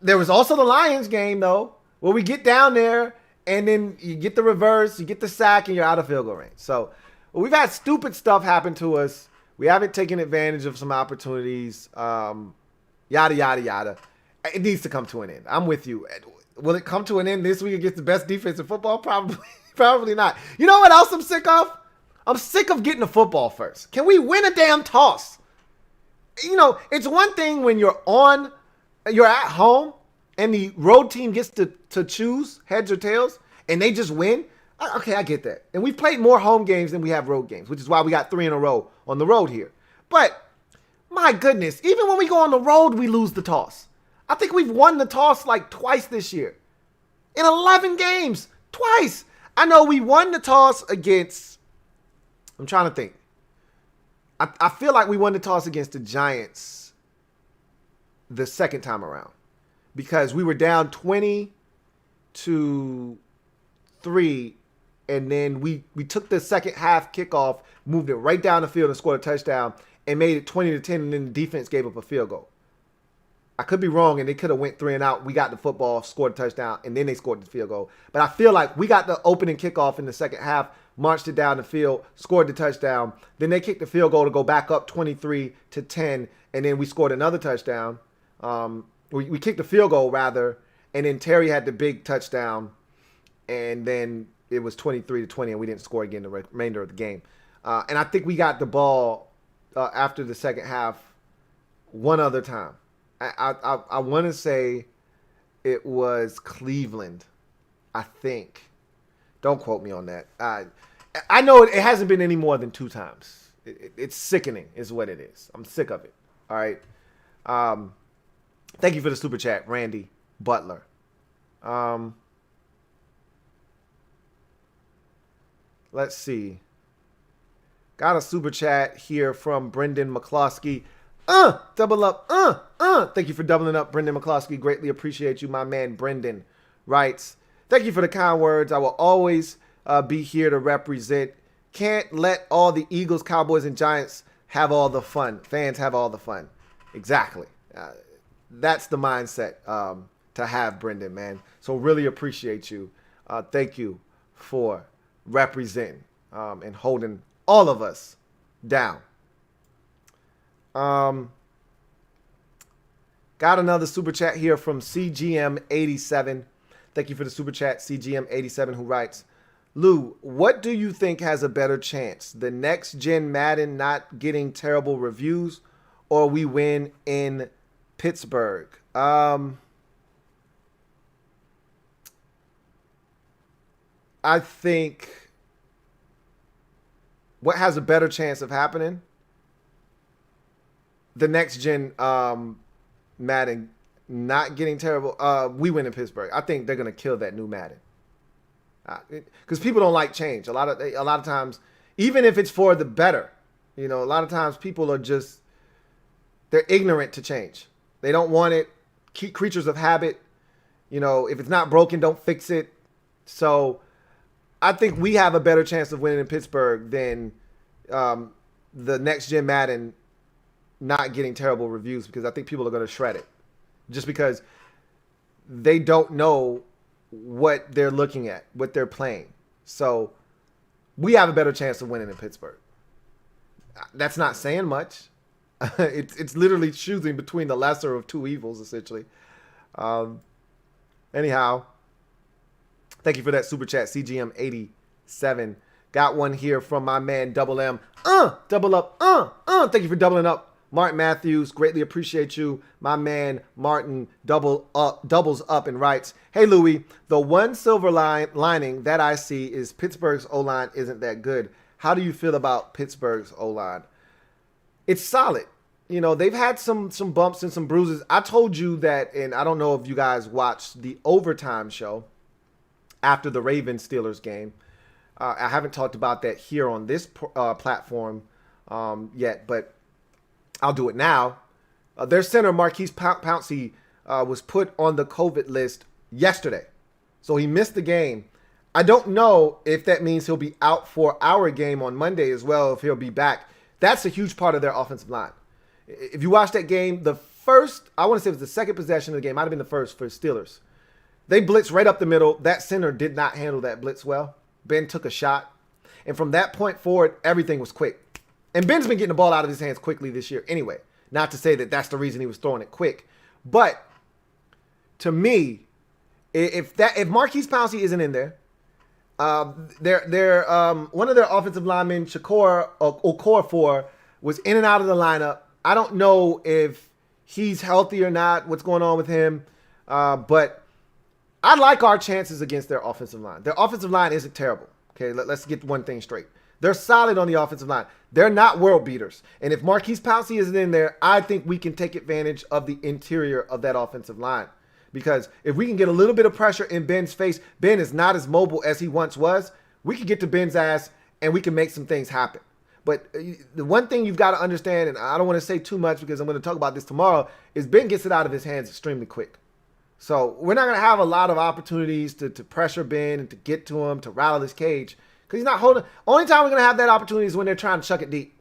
There was also the Lions game, though, where we get down there, and then you get the reverse, you get the sack, and you're out of field goal range. So we've had stupid stuff happen to us. We haven't taken advantage of some opportunities. Yada, yada, yada. It needs to come to an end. I'm with you. Will it come to an end this week against the best defense in football? Probably not. You know what else I'm sick of? I'm sick of getting the football first. Can we win a damn toss? It's one thing when you're at home and the road team gets to choose heads or tails and they just win. Okay, I get that. And we've played more home games than we have road games, which is why we got 3 in a row on the road here. But my goodness, even when we go on the road, we lose the toss. I think we've won the toss like twice this year. In 11 games. Twice. I know we won the toss against, I'm trying to think. I feel like we won the toss against the Giants the second time around. Because we were down 20-3, and then we took the second half kickoff, moved it right down the field and scored a touchdown, and made it 20-10, and then the defense gave up a field goal. I could be wrong, and they could have went 3 and out. We got the football, scored a touchdown, and then they scored the field goal. But I feel like we got the opening kickoff in the second half, marched it down the field, scored the touchdown. Then they kicked the field goal to go back up 23-10, and then we scored another touchdown. We kicked the field goal, rather, and then Terry had the big touchdown, and then it was 23-20, and we didn't score again the remainder of the game. And I think we got the ball after the second half one other time. I want to say it was Cleveland, I think. Don't quote me on that. I know it hasn't been any more than 2 times. It's sickening is what it is. I'm sick of it. All right. Thank you for the super chat, Randy Butler. Let's see. Got a super chat here from Brendan McCloskey. Double up. Thank you for doubling up, Brendan McCloskey. Greatly appreciate you, my man. Brendan writes, thank you for the kind words. I will always be here to represent. Can't let all the Eagles, Cowboys, and Giants have all the fun. Fans have all the fun. Exactly. That's the mindset to have, Brendan, man. So really appreciate you. Thank you for representing and holding all of us down. Got another super chat here from CGM87. Thank you for the super chat, CGM87, who writes, Lou, what do you think has a better chance? The next gen Madden not getting terrible reviews, or we win in Pittsburgh? I think what has a better chance of happening? The next gen Madden not getting terrible. We win in Pittsburgh. I think they're gonna kill that new Madden because people don't like change. A lot of times, even if it's for the better, a lot of times people are just they're ignorant to change. They don't want it. Creatures of habit. If it's not broken, don't fix it. So I think we have a better chance of winning in Pittsburgh than the next gen Madden not getting terrible reviews, because I think people are going to shred it just because they don't know what they're looking at, what they're playing. So we have a better chance of winning in Pittsburgh. That's not saying much. It's literally choosing between the lesser of two evils, essentially. Anyhow, thank you for that super chat, CGM87. Got one here from my man Double M. Double up. Thank you for doubling up. Martin Matthews, greatly appreciate you. My man Martin doubles up and writes, hey Louie, the one silver lining that I see is Pittsburgh's O-line isn't that good. How do you feel about Pittsburgh's O-line? It's solid. They've had some bumps and some bruises. I told you that, and I don't know if you guys watched the overtime show after the Ravens-Steelers game. I haven't talked about that here on this platform yet, but I'll do it now. Their center, Marquise Pouncey, was put on the COVID list yesterday. So he missed the game. I don't know if that means he'll be out for our game on Monday as well, if he'll be back. That's a huge part of their offensive line. If you watch that game, the first, I want to say it was the second possession of the game, might have been the first for the Steelers. They blitzed right up the middle. That center did not handle that blitz well. Ben took a shot. And from that point forward, everything was quick. And Ben's been getting the ball out of his hands quickly this year anyway. Not to say that that's the reason he was throwing it quick. But to me, if Marquise Pouncey isn't in there, one of their offensive linemen, Shakur Okorafor, was in and out of the lineup. I don't know if he's healthy or not, what's going on with him. But I like our chances against their offensive line. Their offensive line isn't terrible. Okay, let's get one thing straight. They're solid on the offensive line. They're not world beaters. And if Marquise Pouncey isn't in there, I think we can take advantage of the interior of that offensive line. Because if we can get a little bit of pressure in Ben's face, Ben is not as mobile as he once was. We can get to Ben's ass and we can make some things happen. But the one thing you've got to understand, and I don't want to say too much because I'm going to talk about this tomorrow, is Ben gets it out of his hands extremely quick. So we're not going to have a lot of opportunities to pressure Ben and to get to him, to rattle his cage. Because he's not holding. Only time we're going to have that opportunity is when they're trying to chuck it deep.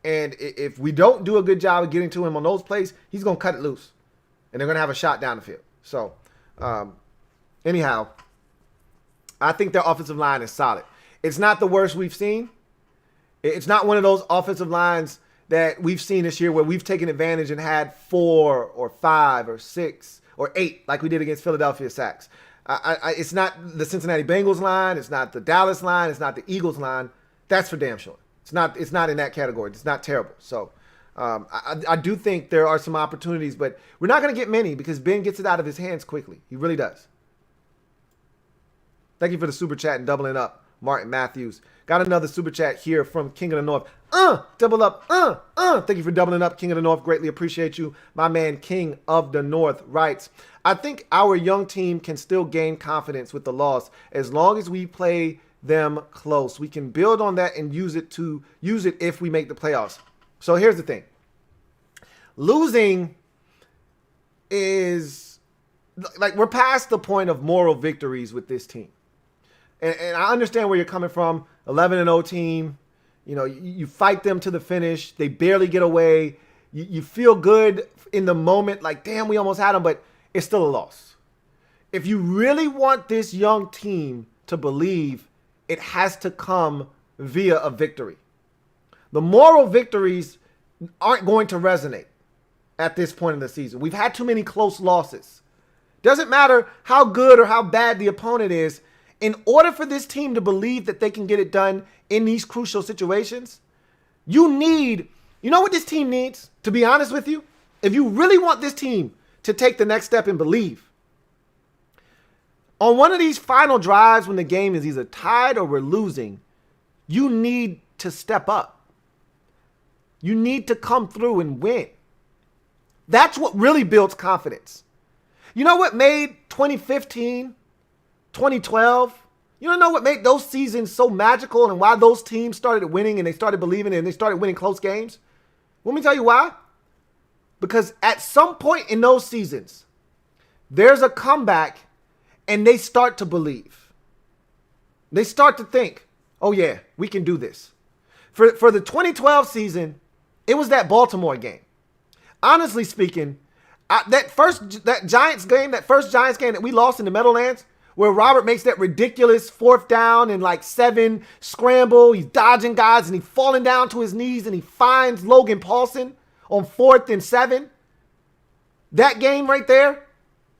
And if we don't do a good job of getting to him on those plays, he's going to cut it loose. And they're going to have a shot down the field. So, anyhow, I think their offensive line is solid. It's not the worst we've seen. It's not one of those offensive lines that we've seen this year where we've taken advantage and had 4 or 5 or 6 or 8 like we did against Philadelphia sacks. It's not the Cincinnati Bengals line. It's not the Dallas line. It's not the Eagles line. That's for damn sure. It's not in that category. It's not terrible. So I do think there are some opportunities, but we're not going to get many because Ben gets it out of his hands quickly. He really does. Thank you for the super chat and doubling up, Martin Matthews. Got another super chat here from King of the North. Double up. Thank you for doubling up, King of the North. Greatly appreciate you. My man, King of the North, writes, I think our young team can still gain confidence with the loss as long as we play them close. We can build on that and use it if we make the playoffs. So here's the thing. Losing is like we're past the point of moral victories with this team. And I understand where you're coming from. 11-0 team. You fight them to the finish. They barely get away. You feel good in the moment, like, damn, we almost had them, but it's still a loss. If you really want this young team to believe, it has to come via a victory. The moral victories aren't going to resonate at this point in the season. We've had too many close losses. Doesn't matter how good or how bad the opponent is. In order for this team to believe that they can get it done in these crucial situations, you know what this team needs, to be honest with you? If you really want this team to take the next step and believe, on one of these final drives when the game is either tied or we're losing, you need to step up. You need to come through and win. That's what really builds confidence. You know what made 2015, 2012, you know what made those seasons so magical and why those teams started winning and they started believing and they started winning close games? Let me tell you why. Because at some point in those seasons, there's a comeback and they start to believe. They start to think, oh yeah, we can do this. For the 2012 season, it was that Baltimore game. Honestly speaking, that first Giants game that we lost in the Meadowlands, where Robert makes that ridiculous 4th down and 7 scramble. He's dodging guys and he's falling down to his knees and he finds Logan Paulson on 4th and 7. That game right there,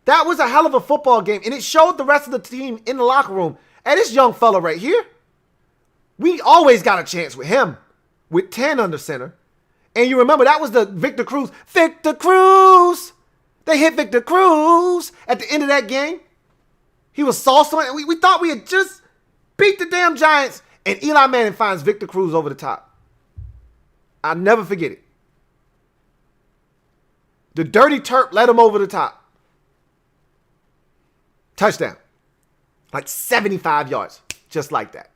that was a hell of a football game. And it showed the rest of the team in the locker room, hey, this young fella right here, we always got a chance with him with 10 under center. And you remember that was the Victor Cruz. Victor Cruz! They hit Victor Cruz at the end of that game. He was salsa. We thought we had just beat the damn Giants. And Eli Manning finds Victor Cruz over the top. I'll never forget it. The dirty Terp led him over the top. Touchdown. 75 yards. Just like that.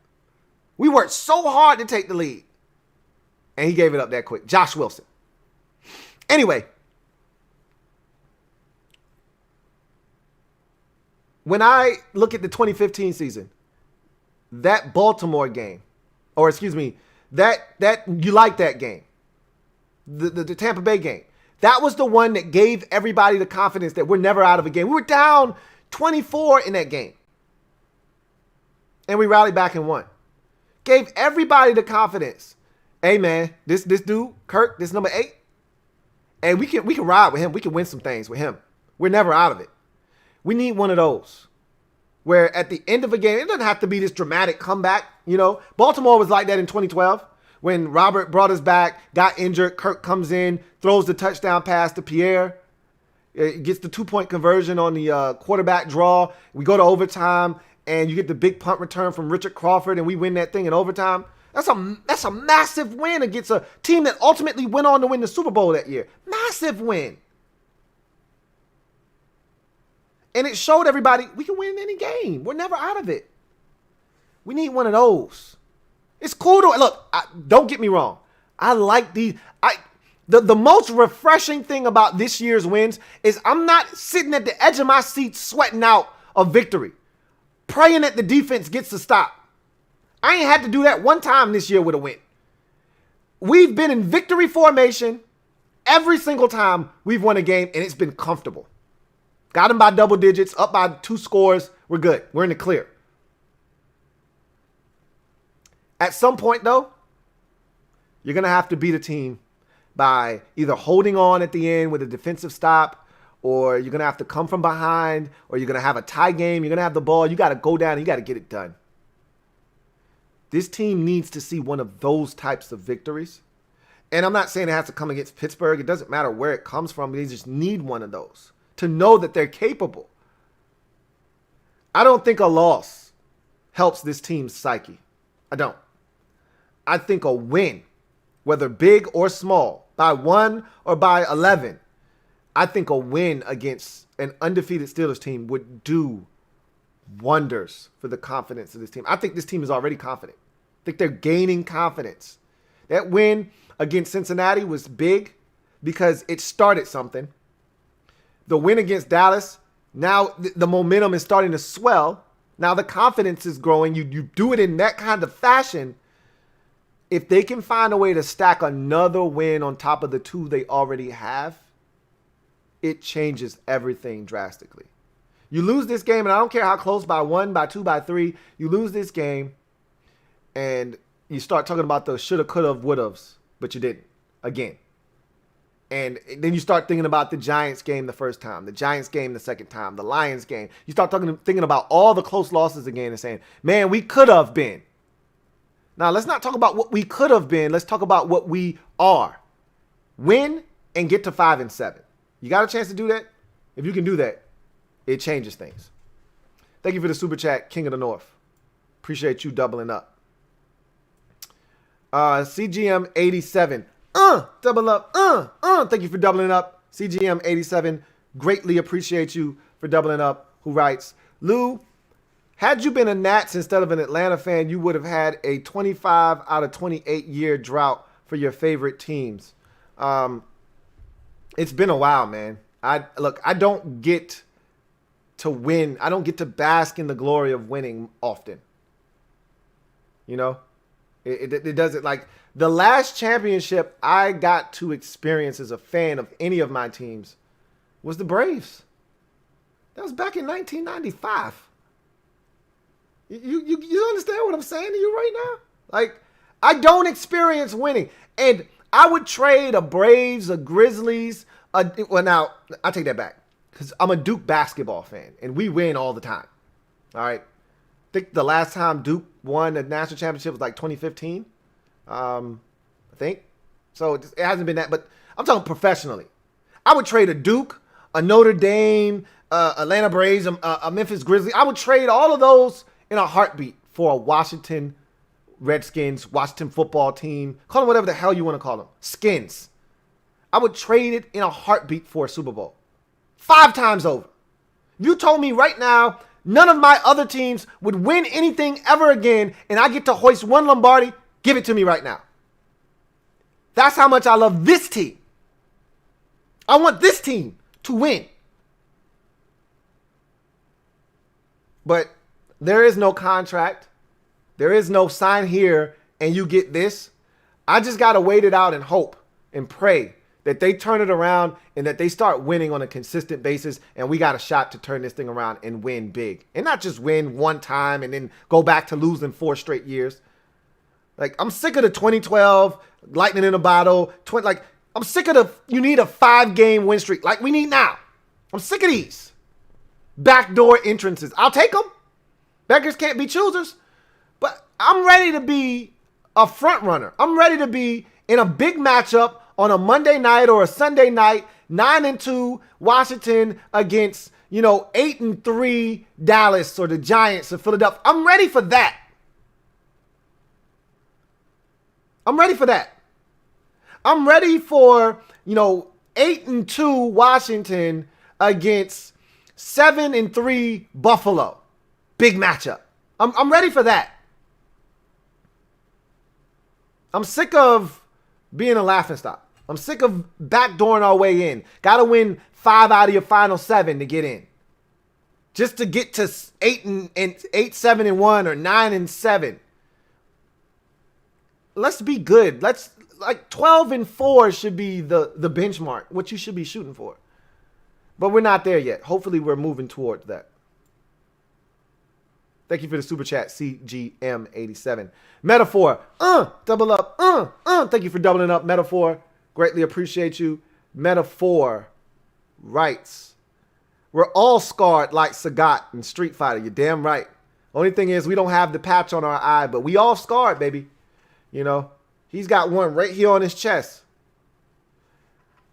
We worked so hard to take the lead. And he gave it up that quick. Josh Wilson. Anyway. When I look at the 2015 season, that Baltimore game, or excuse me, that you like that game, the Tampa Bay game, that was the one that gave everybody the confidence that we're never out of a game. We were down 24 in that game. And we rallied back and won. Gave everybody the confidence. Hey man, this dude, Kirk, this number 8, and we can ride with him. We can win some things with him. We're never out of it. We need one of those where at the end of a game, it doesn't have to be this dramatic comeback. You know, Baltimore was like that in 2012 when Robert brought us back, got injured. Kirk comes in, throws the touchdown pass to Pierre. It gets the 2-point conversion on the quarterback draw. We go to overtime and you get the big punt return from Richard Crawford and we win that thing in overtime. That's a massive win against a team that ultimately went on to win the Super Bowl that year. Massive win. And it showed everybody we can win any game. We're never out of it. We need one of those. It's cool to look. Don't get me wrong. I like these. The most refreshing thing about this year's wins is I'm not sitting at the edge of my seat sweating out a victory, praying that the defense gets to stop. I ain't had to do that one time this year with a win. We've been in victory formation every single time we've won a game, and it's been comfortable. Got them by double digits, up by 2 scores. We're good. We're in the clear. At some point, though, you're going to have to beat a team by either holding on at the end with a defensive stop, or you're going to have to come from behind, or you're going to have a tie game. You're going to have the ball. You got to go down and you got to get it done. This team needs to see one of those types of victories. And I'm not saying it has to come against Pittsburgh. It doesn't matter where it comes from. They just need one of those to know that they're capable. I don't think a loss helps this team's psyche. I don't. I think a win, whether big or small, by 1 or by 11, I think a win against an undefeated Steelers team would do wonders for the confidence of this team. I think this team is already confident. I think they're gaining confidence. That win against Cincinnati was big because it started something. The win against Dallas, now the momentum is starting to swell. Now the confidence is growing. You do it in that kind of fashion. If they can find a way to stack another win on top of the 2 they already have, it changes everything drastically. You lose this game, and I don't care how close, by 1, by 2, by 3, you lose this game, and you start talking about the shoulda, coulda, woulda's, but you didn't again. And then you start thinking about the Giants game the first time, the Giants game the second time, the Lions game. You start thinking about all the close losses again and saying, man, we could have been. Now, let's not talk about what we could have been. Let's talk about what we are. Win and get to 5-7. You got a chance to do that? If you can do that, it changes things. Thank you for the super chat, King of the North. Appreciate you doubling up. CGM 87. Double up. Thank you for doubling up. CGM 87. Greatly appreciate you for doubling up. Who writes, Lou, had you been a Nats instead of an Atlanta fan, you would have had a 25 out of 28 year drought for your favorite teams. It's been a while, man. I don't get to win. I don't get to bask in the glory of winning often. You know, it doesn't, like, the last championship I got to experience as a fan of any of my teams was the Braves. That was back in 1995. You understand what I'm saying to you right now? Like, I don't experience winning. And I would trade a Braves, a Grizzlies. Well, now, I take that back, because I'm a Duke basketball fan, and we win all the time. All right? I think the last time Duke won a national championship was like 2015. I think. So it hasn't been that, but I'm talking professionally. I would trade a Duke, a Notre Dame, Atlanta Braves, a Memphis Grizzlies. I would trade all of those in a heartbeat for a Washington Redskins, Washington football team. Call them whatever the hell you want to call them. Skins. I would trade it in a heartbeat for a Super Bowl. 5 times over. If you told me right now none of my other teams would win anything ever again and I get to hoist one Lombardi, give it to me right now. That's how much I love this team. I want this team to win. But there is no contract. There is no sign here and you get this. I just got to wait it out and hope and pray that they turn it around and that they start winning on a consistent basis, and we got a shot to turn this thing around and win big. And not just win one time and then go back to losing 4 straight years. Like, I'm sick of the 2012 lightning in a bottle. I'm sick of you need a 5-game win streak like we need now. I'm sick of these backdoor entrances. I'll take them. Beggars can't be choosers. But I'm ready to be a front runner. I'm ready to be in a big matchup on a Monday night or a Sunday night, 9-2 Washington against, 8-3 Dallas or the Giants or Philadelphia. I'm ready for that. I'm ready for that. I'm ready for, 8-2 Washington against 7-3 Buffalo. Big matchup. I'm ready for that. I'm sick of being a laughingstock. I'm sick of backdooring our way in. Got to win 5 out of your final 7 to get in. Just to get to 8-7-1 or 9-7. Let's be good. 12-4 should be the benchmark, what you should be shooting for. But we're not there yet. Hopefully we're moving towards that. Thank you for the super chat, CGM87. Metaphor, double up, Thank you for doubling up, Metaphor. Greatly appreciate you. Metaphor writes, we're all scarred like Sagat in Street Fighter. You're damn right. Only thing is we don't have the patch on our eye, but we all scarred, baby. He's got one right here on his chest.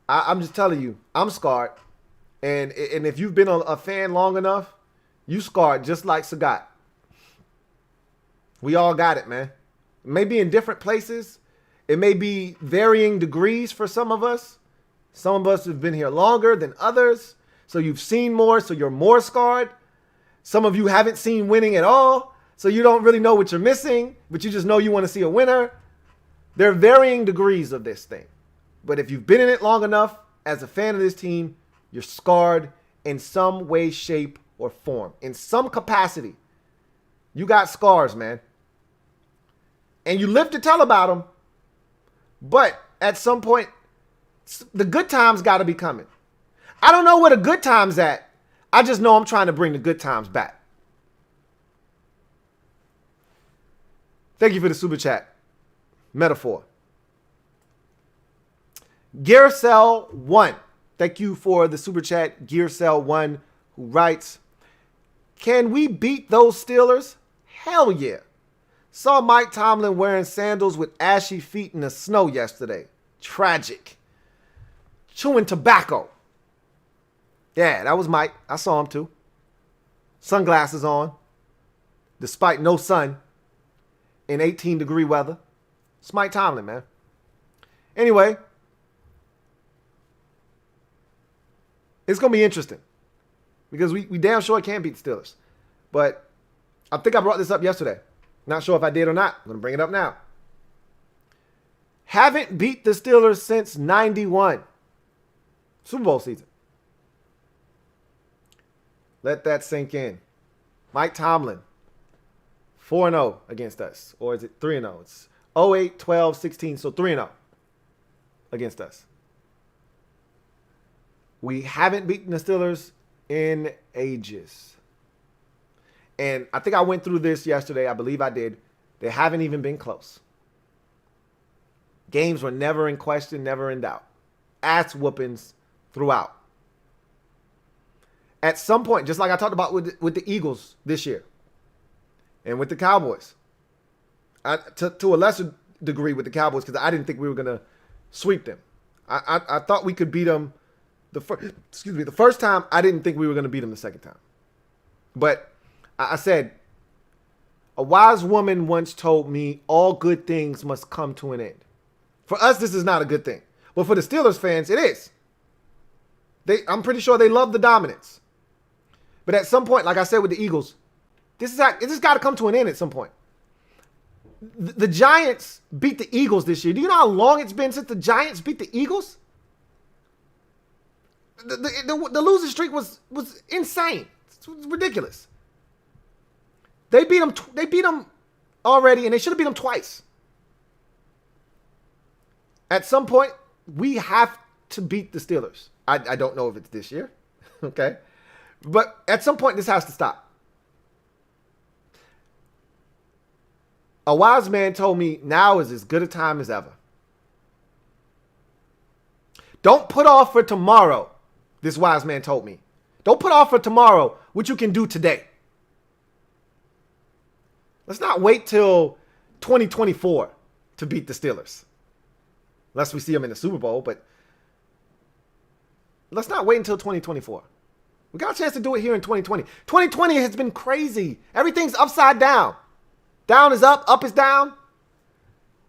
I'm just telling you, I'm scarred. And if you've been a fan long enough, you scarred just like Sagat. We all got it, man. It may be in different places. It may be varying degrees for some of us. Some of us have been here longer than others. So you've seen more, so you're more scarred. Some of you haven't seen winning at all. So you don't really know what you're missing, but you just know you want to see a winner. There are varying degrees of this thing. But if you've been in it long enough as a fan of this team, you're scarred in some way, shape, or form. In some capacity. You got scars, man. And you live to tell about them. But at some point, the good times got to be coming. I don't know where the good time's at. I just know I'm trying to bring the good times back. Thank you for the super chat. metaphor. Gearcell1. Thank you for the super chat, Gearcell1, who writes, can we beat those Steelers? Hell yeah. Saw Mike Tomlin wearing sandals with ashy feet in the snow yesterday. Tragic. Chewing tobacco. Yeah, that was Mike. I saw him too. Sunglasses on. Despite no sun. In 18-degree weather. It's Mike Tomlin, man. Anyway. It's going to be interesting. Because we damn sure can't beat the Steelers. But I think I brought this up yesterday. Not sure if I did or not. I'm going to bring it up now. Haven't beat the Steelers since 91. Super Bowl season. Let that sink in. Mike Tomlin. 4-0 against us. Or is it 3-0? It's 08, 12, 16. So 3-0 against us. We haven't beaten the Steelers in ages. And I think I went through this yesterday. I believe I did. They haven't even been close. Games were never in question, never in doubt. Ass whoopings throughout. At some point, just like I talked about with the Eagles this year and with the Cowboys, to a lesser degree with the Cowboys because I didn't think we were going to sweep them. I thought we could beat them the first time. I didn't think we were going to beat them the second time. But I said, a wise woman once told me all good things must come to an end. For us, this is not a good thing. But for the Steelers fans, it is. I'm pretty sure they love the dominance. But at some point, like I said with the Eagles, this has got to come to an end at some point. The Giants beat the Eagles this year. Do you know how long it's been since the Giants beat the Eagles? The losing streak was insane. It was ridiculous. They beat them already, and they should have beat them twice. At some point, we have to beat the Steelers. I don't know if it's this year, okay? But at some point, this has to stop. A wise man told me now is as good a time as ever. Don't put off for tomorrow, this wise man told me. Don't put off for tomorrow what you can do today. Let's not wait till 2024 to beat the Steelers. Unless we see them in the Super Bowl, but let's not wait until 2024. We got a chance to do it here in 2020. 2020 has been crazy. Everything's upside down. Down is up is down.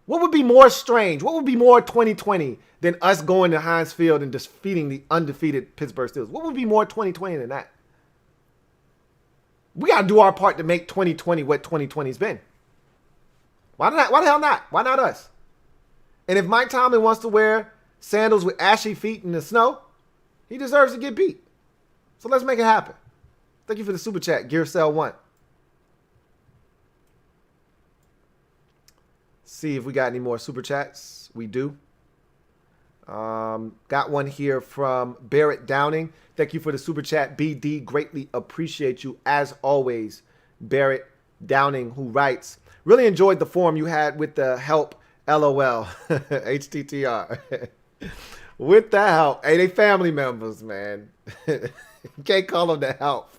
What would be more strange? What would be more 2020 than us going to Heinz Field and defeating the undefeated Pittsburgh Steelers? What would be more 2020 than that? We got to do our part to make 2020 what 2020's been. Why not? Why the hell not? Why not us? And if Mike Tomlin wants to wear sandals with ashy feet in the snow, he deserves to get beat. So let's make it happen. Thank you for the super chat, Gearcell1. See if we got any more super chats. We do. Got one here from Barrett Downing. Thank you for the super chat, BD. Greatly appreciate you as always, Barrett Downing, who writes, really enjoyed the forum you had with the help, LOL, HTTR. With the help. Hey, they family members, man. You can't call them the help.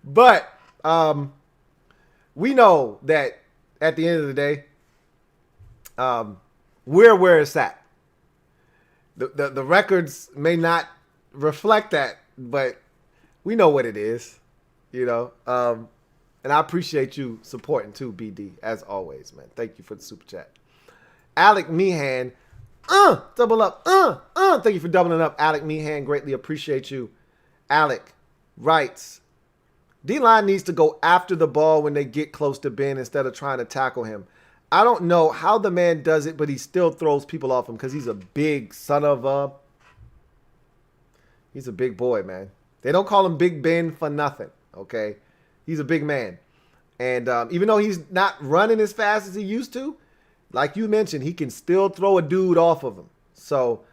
But we know that at the end of the day, we're where it's at. The records may not reflect that, but we know what it is, you know. And I appreciate you supporting too, BD, as always, man. Thank you for the super chat. Alec Meehan, double up, thank you for doubling up, Alec Meehan. Greatly appreciate you. Alec writes, D-line needs to go after the ball when they get close to Ben instead of trying to tackle him. I don't know how the man does it, but he still throws people off him because he's a big son of a... He's a big boy, man. They don't call him Big Ben for nothing, okay? He's a big man. And even though he's not running as fast as he used to, like you mentioned, he can still throw a dude off of him. So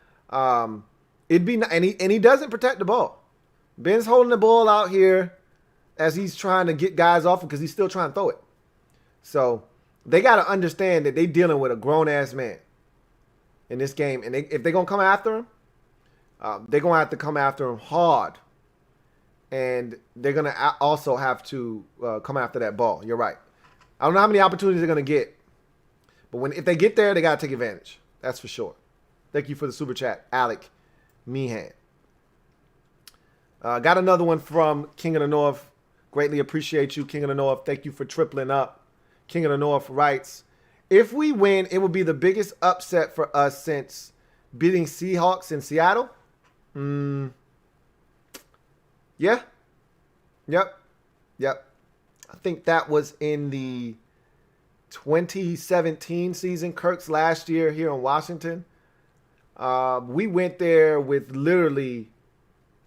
it'd be... And he doesn't protect the ball. Ben's holding the ball out here as he's trying to get guys off him because he's still trying to throw it. So... they got to understand that they dealing with a grown-ass man in this game. And if they're going to come after him, they're going to have to come after him hard. And they're going to also have to come after that ball. You're right. I don't know how many opportunities they're going to get. But if they get there, they got to take advantage. That's for sure. Thank you for the super chat, Alec Meehan. Got another one from King of the North. Greatly appreciate you, King of the North. Thank you for tripling up. King of the North writes, if we win, it will be the biggest upset for us since beating Seahawks in Seattle. Yeah. Yep. I think that was in the 2017 season, Kirk's last year here in Washington. We went there with literally,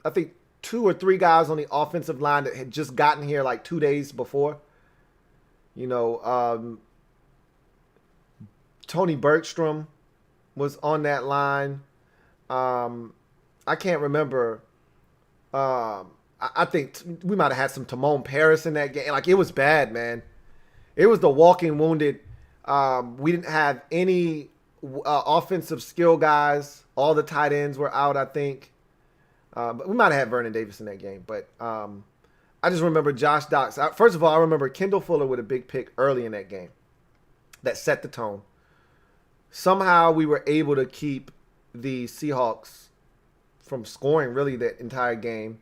I think, 2 or 3 guys on the offensive line that had just gotten here like 2 days before. You know, Tony Bergstrom was on that line. I can't remember. I think we might have had some Timon Paris in that game. Like, it was bad, man. It was the walking wounded. We didn't have any offensive skill guys. All the tight ends were out, I think. But we might have had Vernon Davis in that game. But I just remember Josh Docks. First of all, I remember Kendall Fuller with a big pick early in that game that set the tone. Somehow we were able to keep the Seahawks from scoring really that entire game.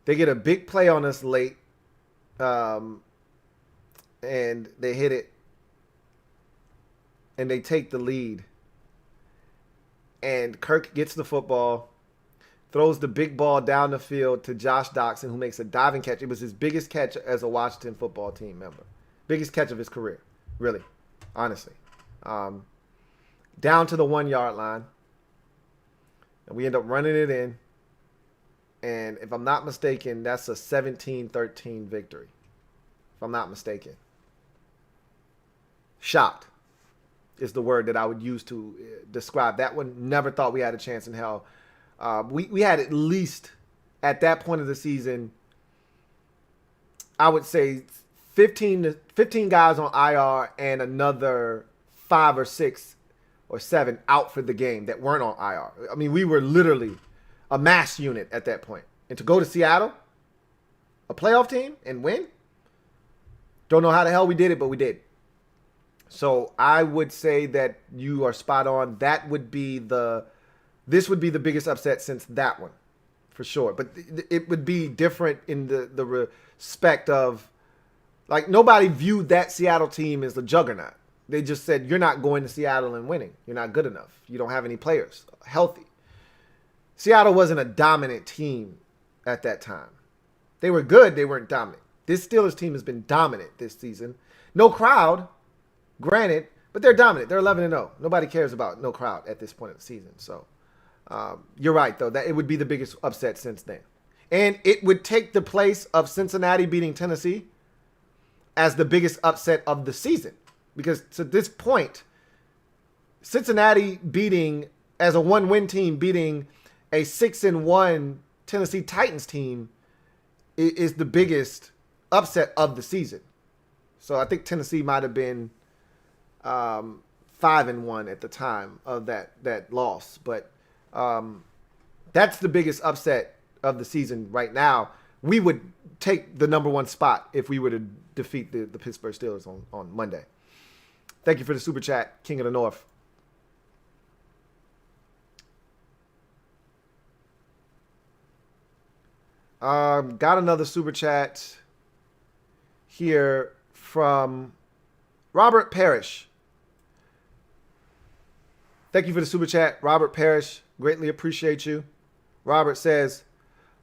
They get a big play on us late, and they hit it, and they take the lead. And Kirk gets the football, throws the big ball down the field to Josh Doxson, who makes a diving catch. It was his biggest catch as a Washington football team member. Biggest catch of his career, really, honestly. Down to the 1 yard line. And we end up running it in. And if I'm not mistaken, that's a 17-13 victory. If I'm not mistaken. Shocked is the word that I would use to describe that one. Never thought we had a chance in hell. We had at least, at that point of the season, I would say 15 guys on IR and another 5 or 6 or 7 out for the game that weren't on IR. I mean, we were literally a mass unit at that point. And to go to Seattle, a playoff team, and win, don't know how the hell we did it, but we did. So I would say that you are spot on. This would be the biggest upset since that one, for sure. But it would be different in the respect of, like, nobody viewed that Seattle team as a juggernaut. They just said, you're not going to Seattle and winning. You're not good enough. You don't have any players healthy. Seattle wasn't a dominant team at that time. They were good. They weren't dominant. This Steelers team has been dominant this season. No crowd, granted, but they're dominant. They're 11-0. Nobody cares about no crowd at this point of the season. So you're right, though, that it would be the biggest upset since then. And it would take the place of Cincinnati beating Tennessee as the biggest upset of the season. Because to this point, Cincinnati beating, as a 1-win team, beating a 6-1 Tennessee Titans team is the biggest upset of the season. So I think Tennessee might have been 5-1 at the time of that loss. But that's the biggest upset of the season right now. We would take the number 1 spot if we were to defeat the Pittsburgh Steelers on Monday. Thank you for the super chat, King of the North. Got another super chat here from Robert Parrish. Thank you for the super chat, Robert Parrish. Greatly appreciate you. Robert says,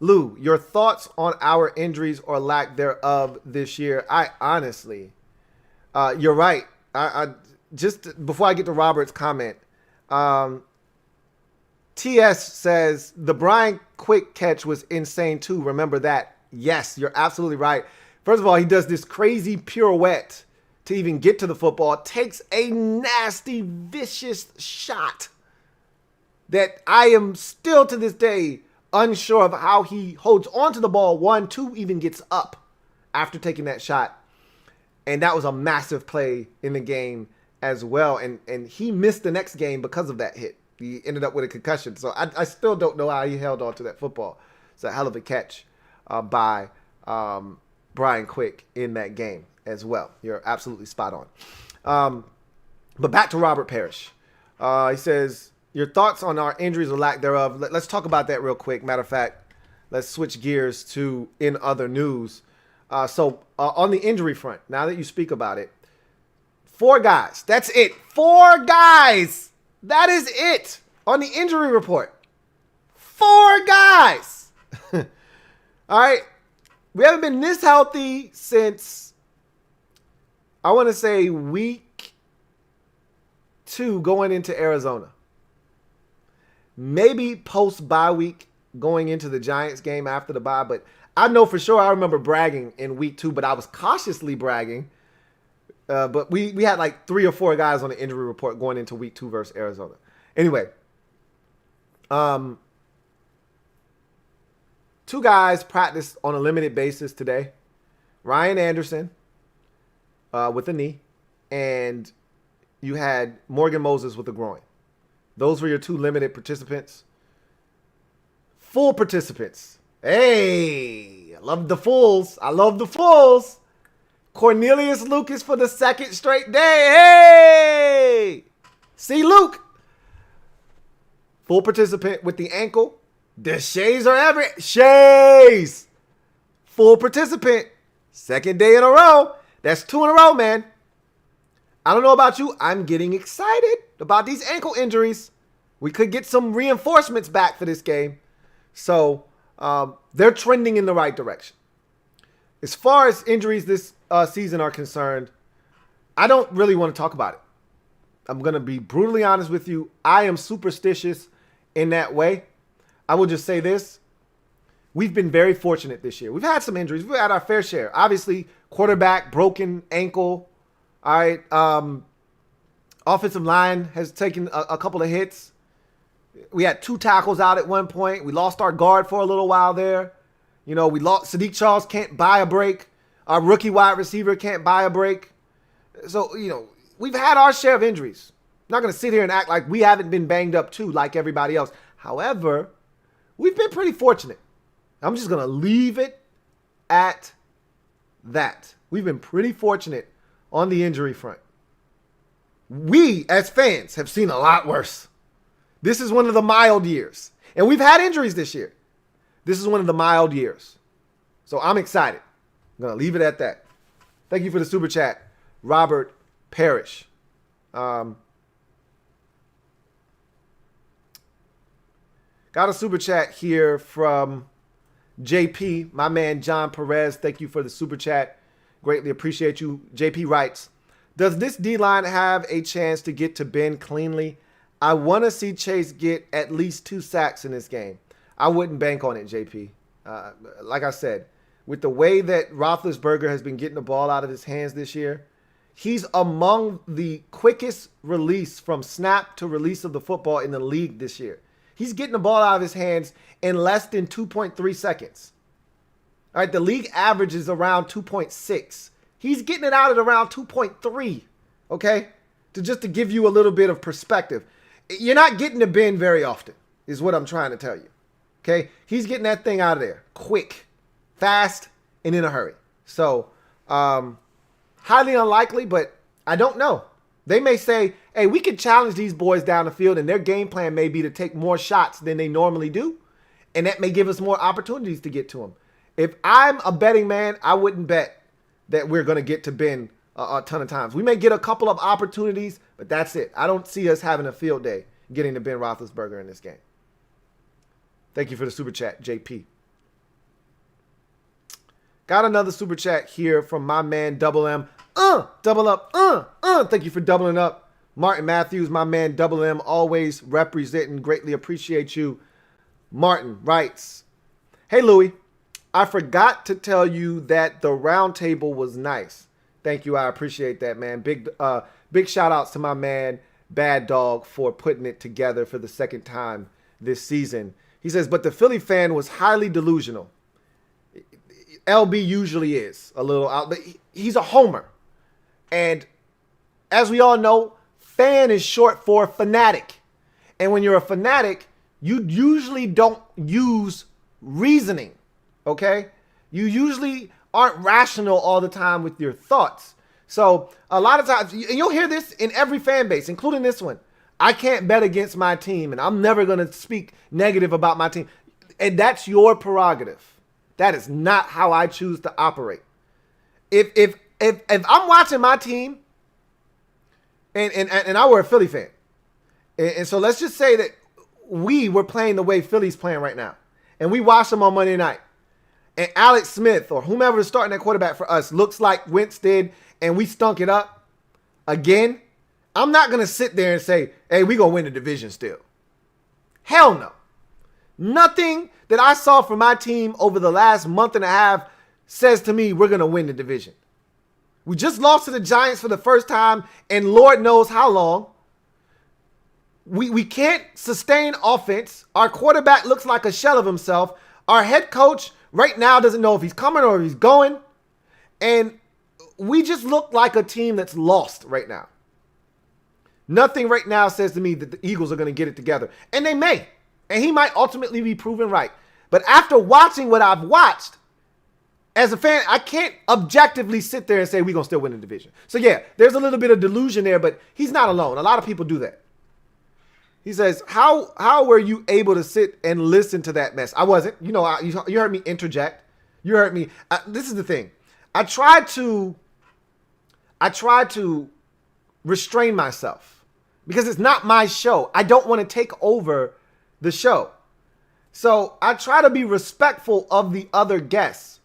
Lou, your thoughts on our injuries or lack thereof this year? I honestly, you're right. I just before I get to Robert's comment, TS says the Brian Quick catch was insane too. Remember that? Yes, you're absolutely right. First of all, he does this crazy pirouette to even get to the football, takes a nasty, vicious shot that I am still to this day unsure of how he holds onto the ball. 1, 2, even gets up after taking that shot. And that was a massive play in the game as well. And he missed the next game because of that hit. He ended up with a concussion. So I still don't know how he held on to that football. It's a hell of a catch by Brian Quick in that game as well. You're absolutely spot on. But back to Robert Parrish. He says, your thoughts on our injuries or lack thereof. Let's talk about that real quick. Matter of fact, let's switch gears to in other news. So on the injury front, now that you speak about it, 4 guys. That's it. 4 guys. That is it on the injury report. 4 guys. All right. We haven't been this healthy since, I want to say, week 2 going into Arizona. Maybe post bye week going into the Giants game after the bye. But I know for sure I remember bragging in week 2, but I was cautiously bragging. But we had like 3 or 4 guys on the injury report going into week 2 versus Arizona. Anyway, 2 guys practiced on a limited basis today. Ryan Anderson with a knee, and you had Morgan Moses with a groin. Those were your 2 limited participants. Full participants. Hey, I love the fulls. I love the fulls. Cornelius Lucas for the 2nd straight day. Hey! See Luke. Full participant with the ankle. The Shays are Everett. Shays. Full participant. 2nd day in a row. That's 2 in a row, man. I don't know about you. I'm getting excited about these ankle injuries. We could get some reinforcements back for this game. So they're trending in the right direction. As far as injuries this season are concerned, I don't really want to talk about it. I'm going to be brutally honest with you. I am superstitious in that way. I will just say this. We've been very fortunate this year. We've had some injuries. We've had our fair share. Obviously, quarterback, broken ankle. All right. Offensive line has taken a couple of hits. We had 2 tackles out at one point. We lost our guard for a little while there. You know, we lost Sadiq Charles can't buy a break. Our rookie wide receiver can't buy a break. So, you know, we've had our share of injuries. I'm not going to sit here and act like we haven't been banged up too like everybody else. However, we've been pretty fortunate. I'm just going to leave it at that. We've been pretty fortunate on the injury front. We, as fans, have seen a lot worse. This is one of the mild years. And we've had injuries this year. This is one of the mild years. So I'm excited. I'm going to leave it at that. Thank you for the super chat, Robert Parrish. Got a super chat here from JP, my man John Perez. Thank you for the super chat. Greatly appreciate you. JP writes, does this D-line have a chance to get to Ben cleanly? I want to see Chase get at least 2 sacks in this game. I wouldn't bank on it, JP. Like I said, with the way that Roethlisberger has been getting the ball out of his hands this year, he's among the quickest release from snap to release of the football in the league this year. He's getting the ball out of his hands in less than 2.3 seconds. All right, the league average is around 2.6. He's getting it out at around 2.3, okay? Just to give you a little bit of perspective. You're not getting to Ben very often, is what I'm trying to tell you, okay? He's getting that thing out of there quick, fast, and in a hurry. So, highly unlikely, but I don't know. They may say, hey, we could challenge these boys down the field, and their game plan may be to take more shots than they normally do, and that may give us more opportunities to get to them. If I'm a betting man, I wouldn't bet that we're going to get to Ben a ton of times. We may get a couple of opportunities, but that's it. I don't see us having a field day getting to Ben Roethlisberger in this game. Thank you for the super chat, JP. Got another super chat here from my man Double M. Double up. Thank you for doubling up. Martin Matthews, my man Double M, always representing. Greatly appreciate you. Martin writes, hey, Louie, I forgot to tell you that the round table was nice. Thank you. I appreciate that, man. Big shout outs to my man Bad Dog for putting it together for the 2nd time this season. He says, but the Philly fan was highly delusional. L.B. usually is a little out, but he's a homer. And as we all know, fan is short for fanatic. And when you're a fanatic, you usually don't use reasoning, okay? You usually aren't rational all the time with your thoughts. So a lot of times, and you'll hear this in every fan base, including this one. I can't bet against my team, and I'm never going to speak negative about my team. And that's your prerogative. That is not how I choose to operate. If I'm watching my team, and I were a Philly fan, and so let's just say that we were playing the way Philly's playing right now, and we watched them on Monday night, and Alex Smith or whomever is starting at quarterback for us looks like Wentz did, and we stunk it up again, I'm not going to sit there and say, hey, we're going to win the division still. Hell no. Nothing that I saw from my team over the last month and a half says to me we're going to win the division. We just lost to the Giants for the first time in Lord knows how long. We can't sustain offense. Our quarterback looks like a shell of himself. Our head coach right now doesn't know if he's coming or if he's going. And we just look like a team that's lost right now. Nothing right now says to me that the Eagles are going to get it together. And they may. And he might ultimately be proven right. But after watching what I've watched, as a fan, I can't objectively sit there and say we're going to still win the division. So, yeah, there's a little bit of delusion there, but he's not alone. A lot of people do that. He says, how were you able to sit and listen to that mess? I wasn't. You know, you heard me interject. You heard me. This is the thing. I tried to restrain myself because it's not my show. I don't want to take over the show. So I try to be respectful of the other guests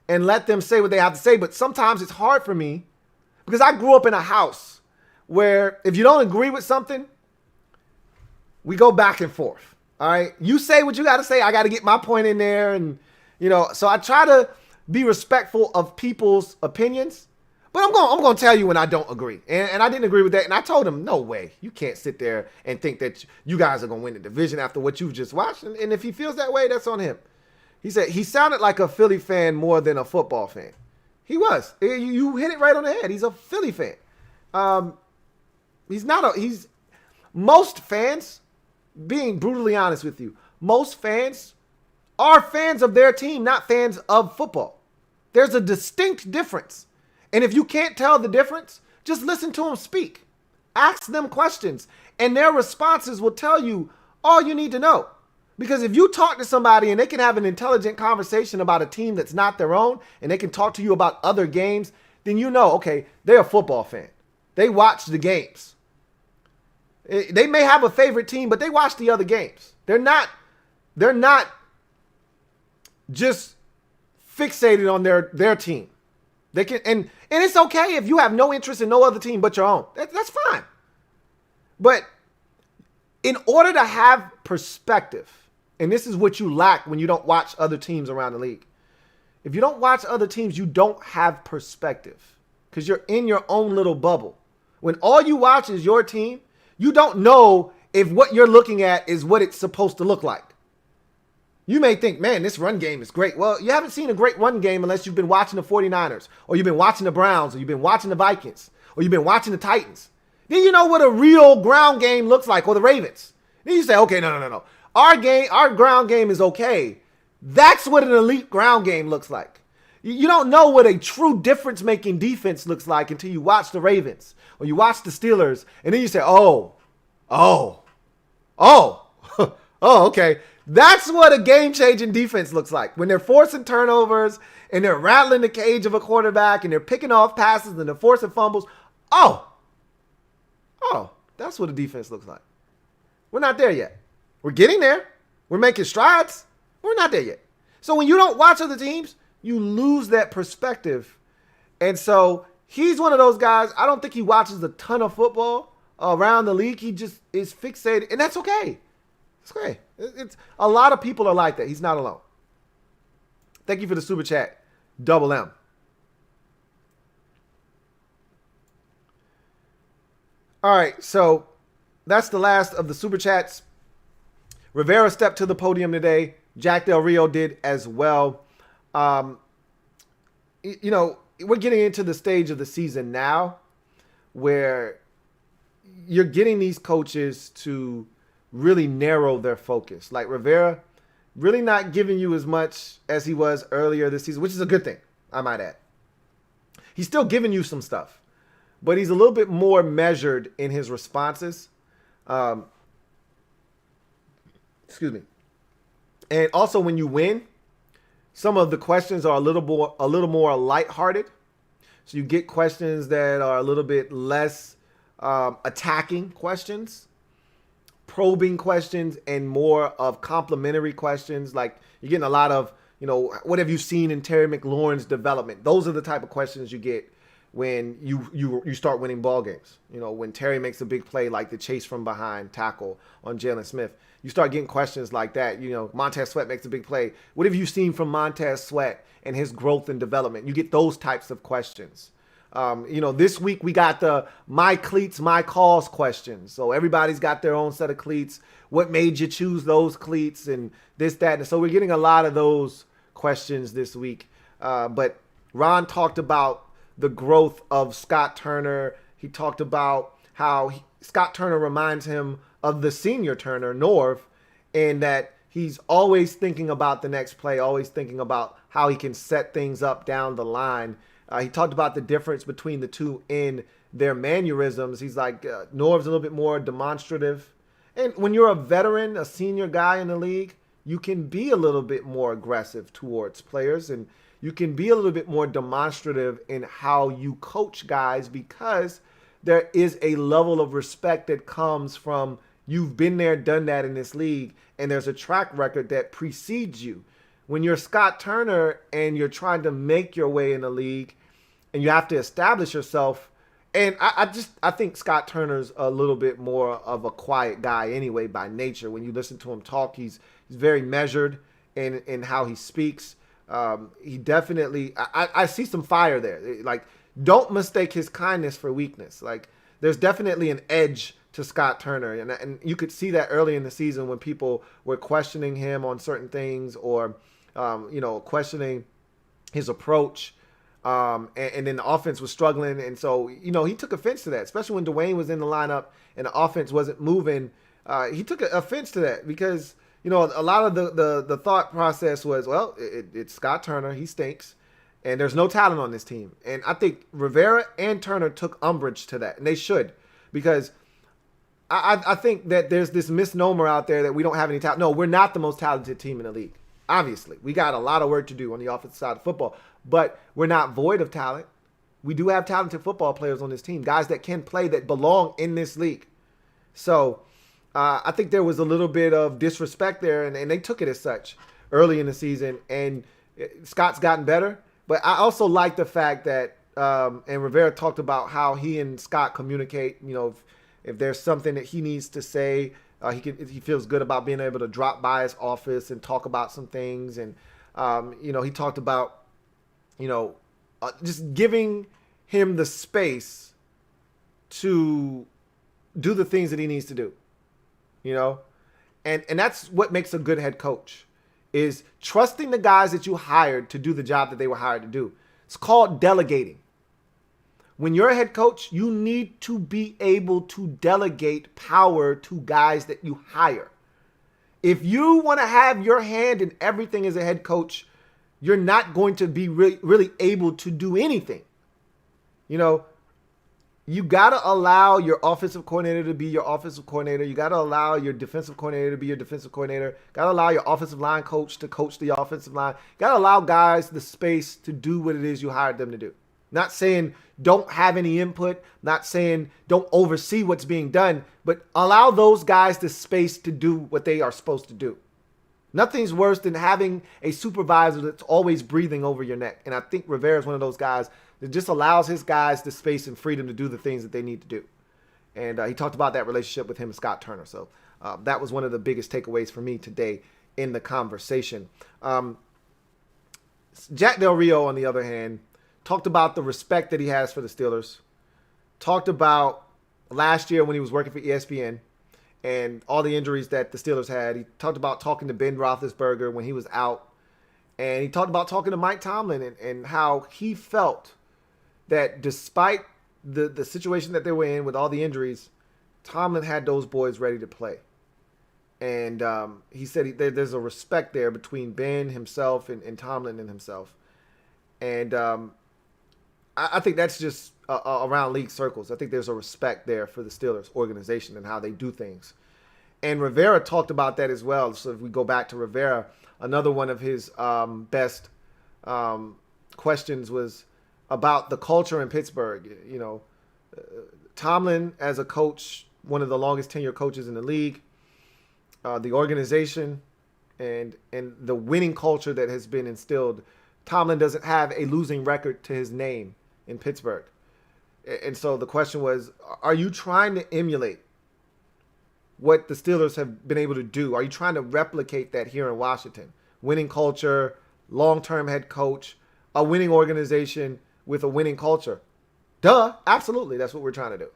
and let them say what they have to say. But sometimes it's hard for me because I grew up in a house where if you don't agree with something, we go back and forth. All right. You say what you got to say. I got to get my point in there. And, you know, so I try to be respectful of people's opinions. But I'm going to tell you when I don't agree. And I didn't agree with that. And I told him, no way. You can't sit there and think that you guys are going to win the division after what you've just watched. And if he feels that way, that's on him. He said he sounded like a Philly fan more than a football fan. He was. You hit it right on the head. He's a Philly fan. Most fans, being brutally honest with you, most fans are fans of their team, not fans of football. There's a distinct difference. And if you can't tell the difference, just listen to them speak. Ask them questions. And their responses will tell you all you need to know. Because if you talk to somebody and they can have an intelligent conversation about a team that's not their own, and they can talk to you about other games, then you know, okay, they're a football fan. They watch the games. They may have a favorite team, but they watch the other games. They're not just fixated on their team. They can, and it's okay if you have no interest in no other team but your own. That's fine. But in order to have perspective, and this is what you lack when you don't watch other teams around the league. If you don't watch other teams, you don't have perspective because you're in your own little bubble. When all you watch is your team, you don't know if what you're looking at is what it's supposed to look like. You may think, man, this run game is great. Well, you haven't seen a great run game unless you've been watching the 49ers, or you've been watching the Browns, or you've been watching the Vikings, or you've been watching the Titans. Then you know what a real ground game looks like, or the Ravens. Then you say, okay, no. Our ground game is okay. That's what an elite ground game looks like. You don't know what a true difference-making defense looks like until you watch the Ravens, or you watch the Steelers, and then you say, oh, okay. That's what a game-changing defense looks like. When they're forcing turnovers and they're rattling the cage of a quarterback and they're picking off passes and they're forcing fumbles. Oh, that's what a defense looks like. We're not there yet. We're getting there. We're making strides. We're not there yet. So when you don't watch other teams, you lose that perspective. And so he's one of those guys. I don't think he watches a ton of football around the league. He just is fixated, and that's okay. It's okay. It's a lot of people are like that. He's not alone. Thank you for the super chat, Double M. All right, so that's the last of the super chats. Rivera stepped to the podium today. Jack Del Rio did as well. You know, we're getting into the stage of the season now where you're getting these coaches to really narrow their focus. Like Rivera, really not giving you as much as he was earlier this season, which is a good thing, I might add. He's still giving you some stuff, but he's a little bit more measured in his responses. Excuse me. And also, when you win, some of the questions are a little more lighthearted. So you get questions that are a little bit less attacking questions, probing questions, and more of complimentary questions. Like you're getting a lot of, what have you seen in Terry McLaurin's development? Those are the type of questions you get when you start winning ball games. When Terry makes a big play like the chase from behind tackle on Jalen Smith, you start getting questions like that. Montez Sweat makes a big play. What have you seen from Montez Sweat and his growth and development? You get those types of questions. This week we got the my cleats, my calls questions. So everybody's got their own set of cleats. What made you choose those cleats and this, that. And so we're getting a lot of those questions this week. But Ron talked about the growth of Scott Turner. He talked about how Scott Turner reminds him of the senior Turner, Norv, and that he's always thinking about the next play, always thinking about how he can set things up down the line. He talked about the difference between the two in their mannerisms. He's like, Norv's a little bit more demonstrative. And when you're a veteran, a senior guy in the league, you can be a little bit more aggressive towards players, and you can be a little bit more demonstrative in how you coach guys, because there is a level of respect that comes from you've been there, done that in this league, and there's a track record that precedes you. When you're Scott Turner and you're trying to make your way in the league and you have to establish yourself, and I think Scott Turner's a little bit more of a quiet guy anyway by nature. When you listen to him talk, he's very measured in how he speaks. He definitely, I see some fire there. Like, don't mistake his kindness for weakness. Like, there's definitely an edge to Scott Turner. And you could see that early in the season when people were questioning him on certain things, or, questioning his approach. And then the offense was struggling. And so, he took offense to that, especially when Dwayne was in the lineup and the offense wasn't moving. He took offense to that because, a lot of the thought process was, well, it's Scott Turner. He stinks. And there's no talent on this team. And I think Rivera and Turner took umbrage to that. And they should, because I think that there's this misnomer out there that we don't have any talent. No, we're not the most talented team in the league. Obviously, we got a lot of work to do on the offensive side of football, but we're not void of talent. We do have talented football players on this team, guys that can play, that belong in this league. So I think there was a little bit of disrespect there, and they took it as such early in the season. And Scott's gotten better, but I also like the fact that, and Rivera talked about how he and Scott communicate. If there's something that he needs to say, he feels good about being able to drop by his office and talk about some things. And, he talked about, just giving him the space to do the things that he needs to do, and that's what makes a good head coach, is trusting the guys that you hired to do the job that they were hired to do. It's called delegating. When you're a head coach, you need to be able to delegate power to guys that you hire. If you want to have your hand in everything as a head coach, you're not going to be really able to do anything. You got to allow your offensive coordinator to be your offensive coordinator. You got to allow your defensive coordinator to be your defensive coordinator. Got to allow your offensive line coach to coach the offensive line. Got to allow guys the space to do what it is you hired them to do. Not saying don't have any input, not saying don't oversee what's being done, but allow those guys the space to do what they are supposed to do. Nothing's worse than having a supervisor that's always breathing over your neck. And I think Rivera is one of those guys that just allows his guys the space and freedom to do the things that they need to do. And he talked about that relationship with him and Scott Turner. So that was one of the biggest takeaways for me today in the conversation. Jack Del Rio, on the other hand, talked about the respect that he has for the Steelers. Talked about last year when he was working for ESPN and all the injuries that the Steelers had. He talked about talking to Ben Roethlisberger when he was out. And he talked about talking to Mike Tomlin and how he felt that despite the situation that they were in with all the injuries, Tomlin had those boys ready to play. And he said there's a respect there between Ben himself and Tomlin and himself. And I think that's just around league circles. I think there's a respect there for the Steelers organization and how they do things. And Rivera talked about that as well. So if we go back to Rivera, another one of his best questions was about the culture in Pittsburgh. You know, Tomlin as a coach, one of the longest tenured coaches in the league, the organization, and the winning culture that has been instilled. Tomlin doesn't have a losing record to his name in Pittsburgh. And so the question was, are you trying to emulate what the Steelers have been able to do? Are you trying to replicate that here in Washington? Winning culture, long-term head coach, a winning organization with a winning culture. Duh, absolutely. That's what we're trying to do.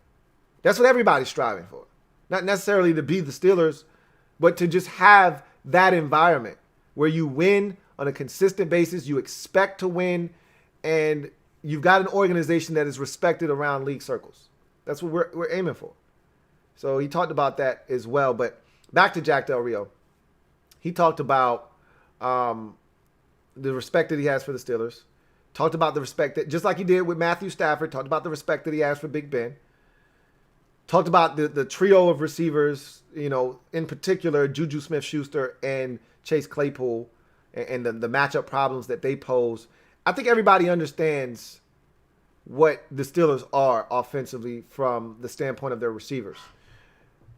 That's what everybody's striving for. Not necessarily to be the Steelers, but to just have that environment where you win on a consistent basis, you expect to win, and you've got an organization that is respected around league circles. That's what we're aiming for. So he talked about that as well. But back to Jack Del Rio. He talked about the respect that he has for the Steelers. Talked about the respect that, just like he did with Matthew Stafford, talked about the respect that he has for Big Ben. Talked about the trio of receivers, you know, in particular, Juju Smith-Schuster and Chase Claypool, and the matchup problems that they pose. I think everybody understands what the Steelers are offensively from the standpoint of their receivers.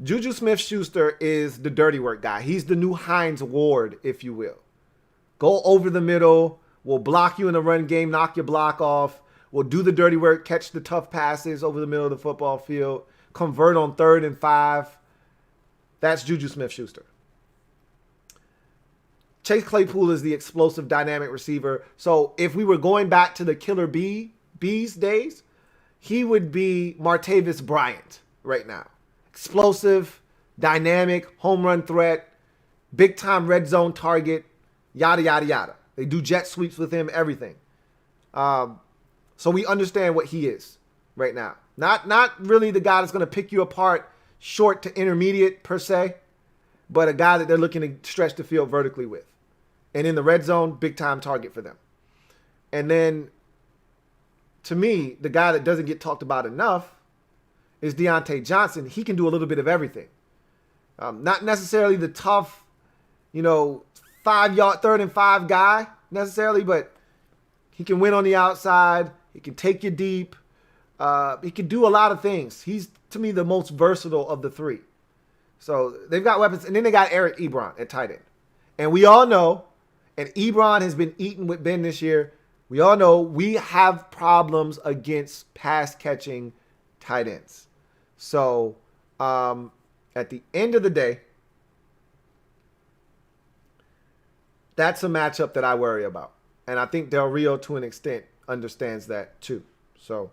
Juju Smith-Schuster is the dirty work guy. He's the new Hines Ward, if you will. Go over the middle, will block you in the run game, knock your block off, will do the dirty work, catch the tough passes over the middle of the football field, convert on 3rd and 5. That's Juju Smith-Schuster. Chase Claypool is the explosive, dynamic receiver. So if we were going back to the Killer Bees days, he would be Martavis Bryant right now. Explosive, dynamic, home run threat, big-time red zone target, yada, yada, yada. They do jet sweeps with him, everything. So we understand what he is right now. Not really the guy that's going to pick you apart short to intermediate per se, but a guy that they're looking to stretch the field vertically with. And in the red zone, big-time target for them. And then, to me, the guy that doesn't get talked about enough is Deontay Johnson. He can do a little bit of everything. Not necessarily the tough, 5-yard, 3rd and 5 guy necessarily, but he can win on the outside. He can take you deep. He can do a lot of things. He's, to me, the most versatile of the three. So they've got weapons. And then they got Eric Ebron at tight end. And we all know, and Ebron has been eaten with Ben this year, we all know we have problems against pass-catching tight ends. So at the end of the day, that's a matchup that I worry about. And I think Del Rio, to an extent, understands that too. So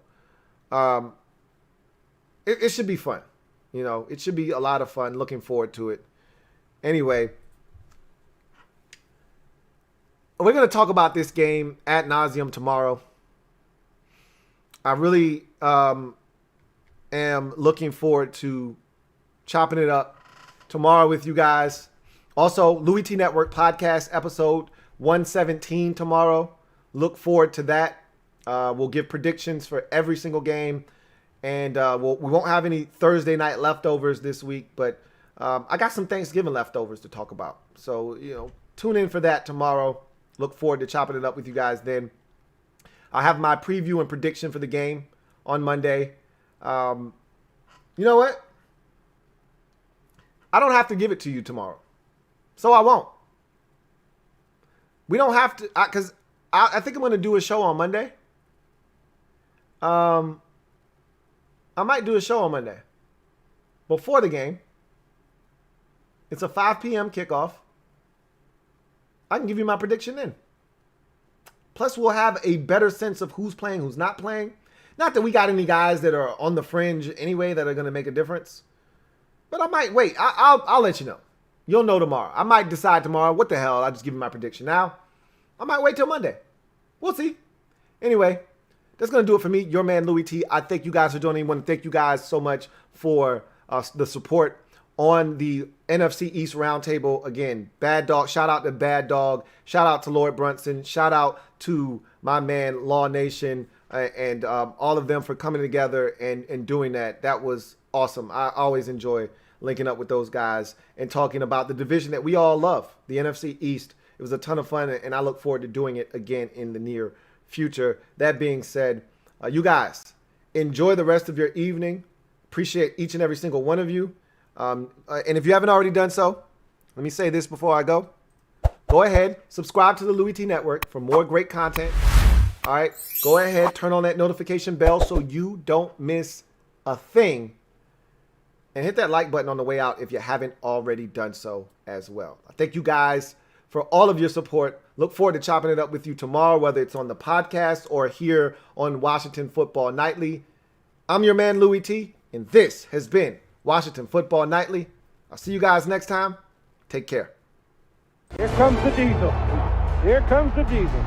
it should be fun. It should be a lot of fun. Looking forward to it. Anyway, we're going to talk about this game ad nauseum tomorrow. I really am looking forward to chopping it up tomorrow with you guys. Also, LouieTeeNetwork podcast episode 117 tomorrow. Look forward to that. We'll give predictions for every single game. And we won't have any Thursday night leftovers this week, but I got some Thanksgiving leftovers to talk about. So, tune in for that tomorrow. Look forward to chopping it up with you guys then. I'll have my preview and prediction for the game on Monday. You know what? I don't have to give it to you tomorrow. So I won't. We don't have to, because I think I'm going to do a show on Monday. I might do a show on Monday before the game. It's a 5 p.m. kickoff. I can give you my prediction then. Plus, we'll have a better sense of who's playing, who's not playing. Not that we got any guys that are on the fringe anyway that are going to make a difference. But I might wait. I'll let you know. You'll know tomorrow. I might decide tomorrow. What the hell? I'll just give you my prediction now. I might wait till Monday. We'll see. Anyway, that's going to do it for me, your man Louie T. I thank you guys for joining. I want to thank you guys so much for the support on the NFC East Roundtable. Again, Bad Dog, shout out to Bad Dog, shout out to Lord Brunson, shout out to my man Law Nation, and all of them for coming together and doing that. That was awesome. I always enjoy linking up with those guys and talking about the division that we all love, the NFC East. It was a ton of fun, and I look forward to doing it again in the near future. That being said, you guys, enjoy the rest of your evening. Appreciate each and every single one of you. And if you haven't already done so, let me say this before I go. Go ahead, subscribe to the Louie T Network for more great content. All right, go ahead, turn on that notification bell so you don't miss a thing. And hit that like button on the way out if you haven't already done so as well. I thank you guys for all of your support. Look forward to chopping it up with you tomorrow, whether it's on the podcast or here on Washington Football Nightly. I'm your man, Louie T, and this has been Washington Football Nightly. I'll see you guys next time. Take care. Here comes the diesel. Here comes the diesel.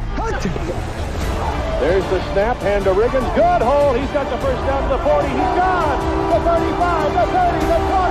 There's the snap, hand to Riggins. Good hole. He's got the first down to the 40. He's gone. The 35, the 30, the 20.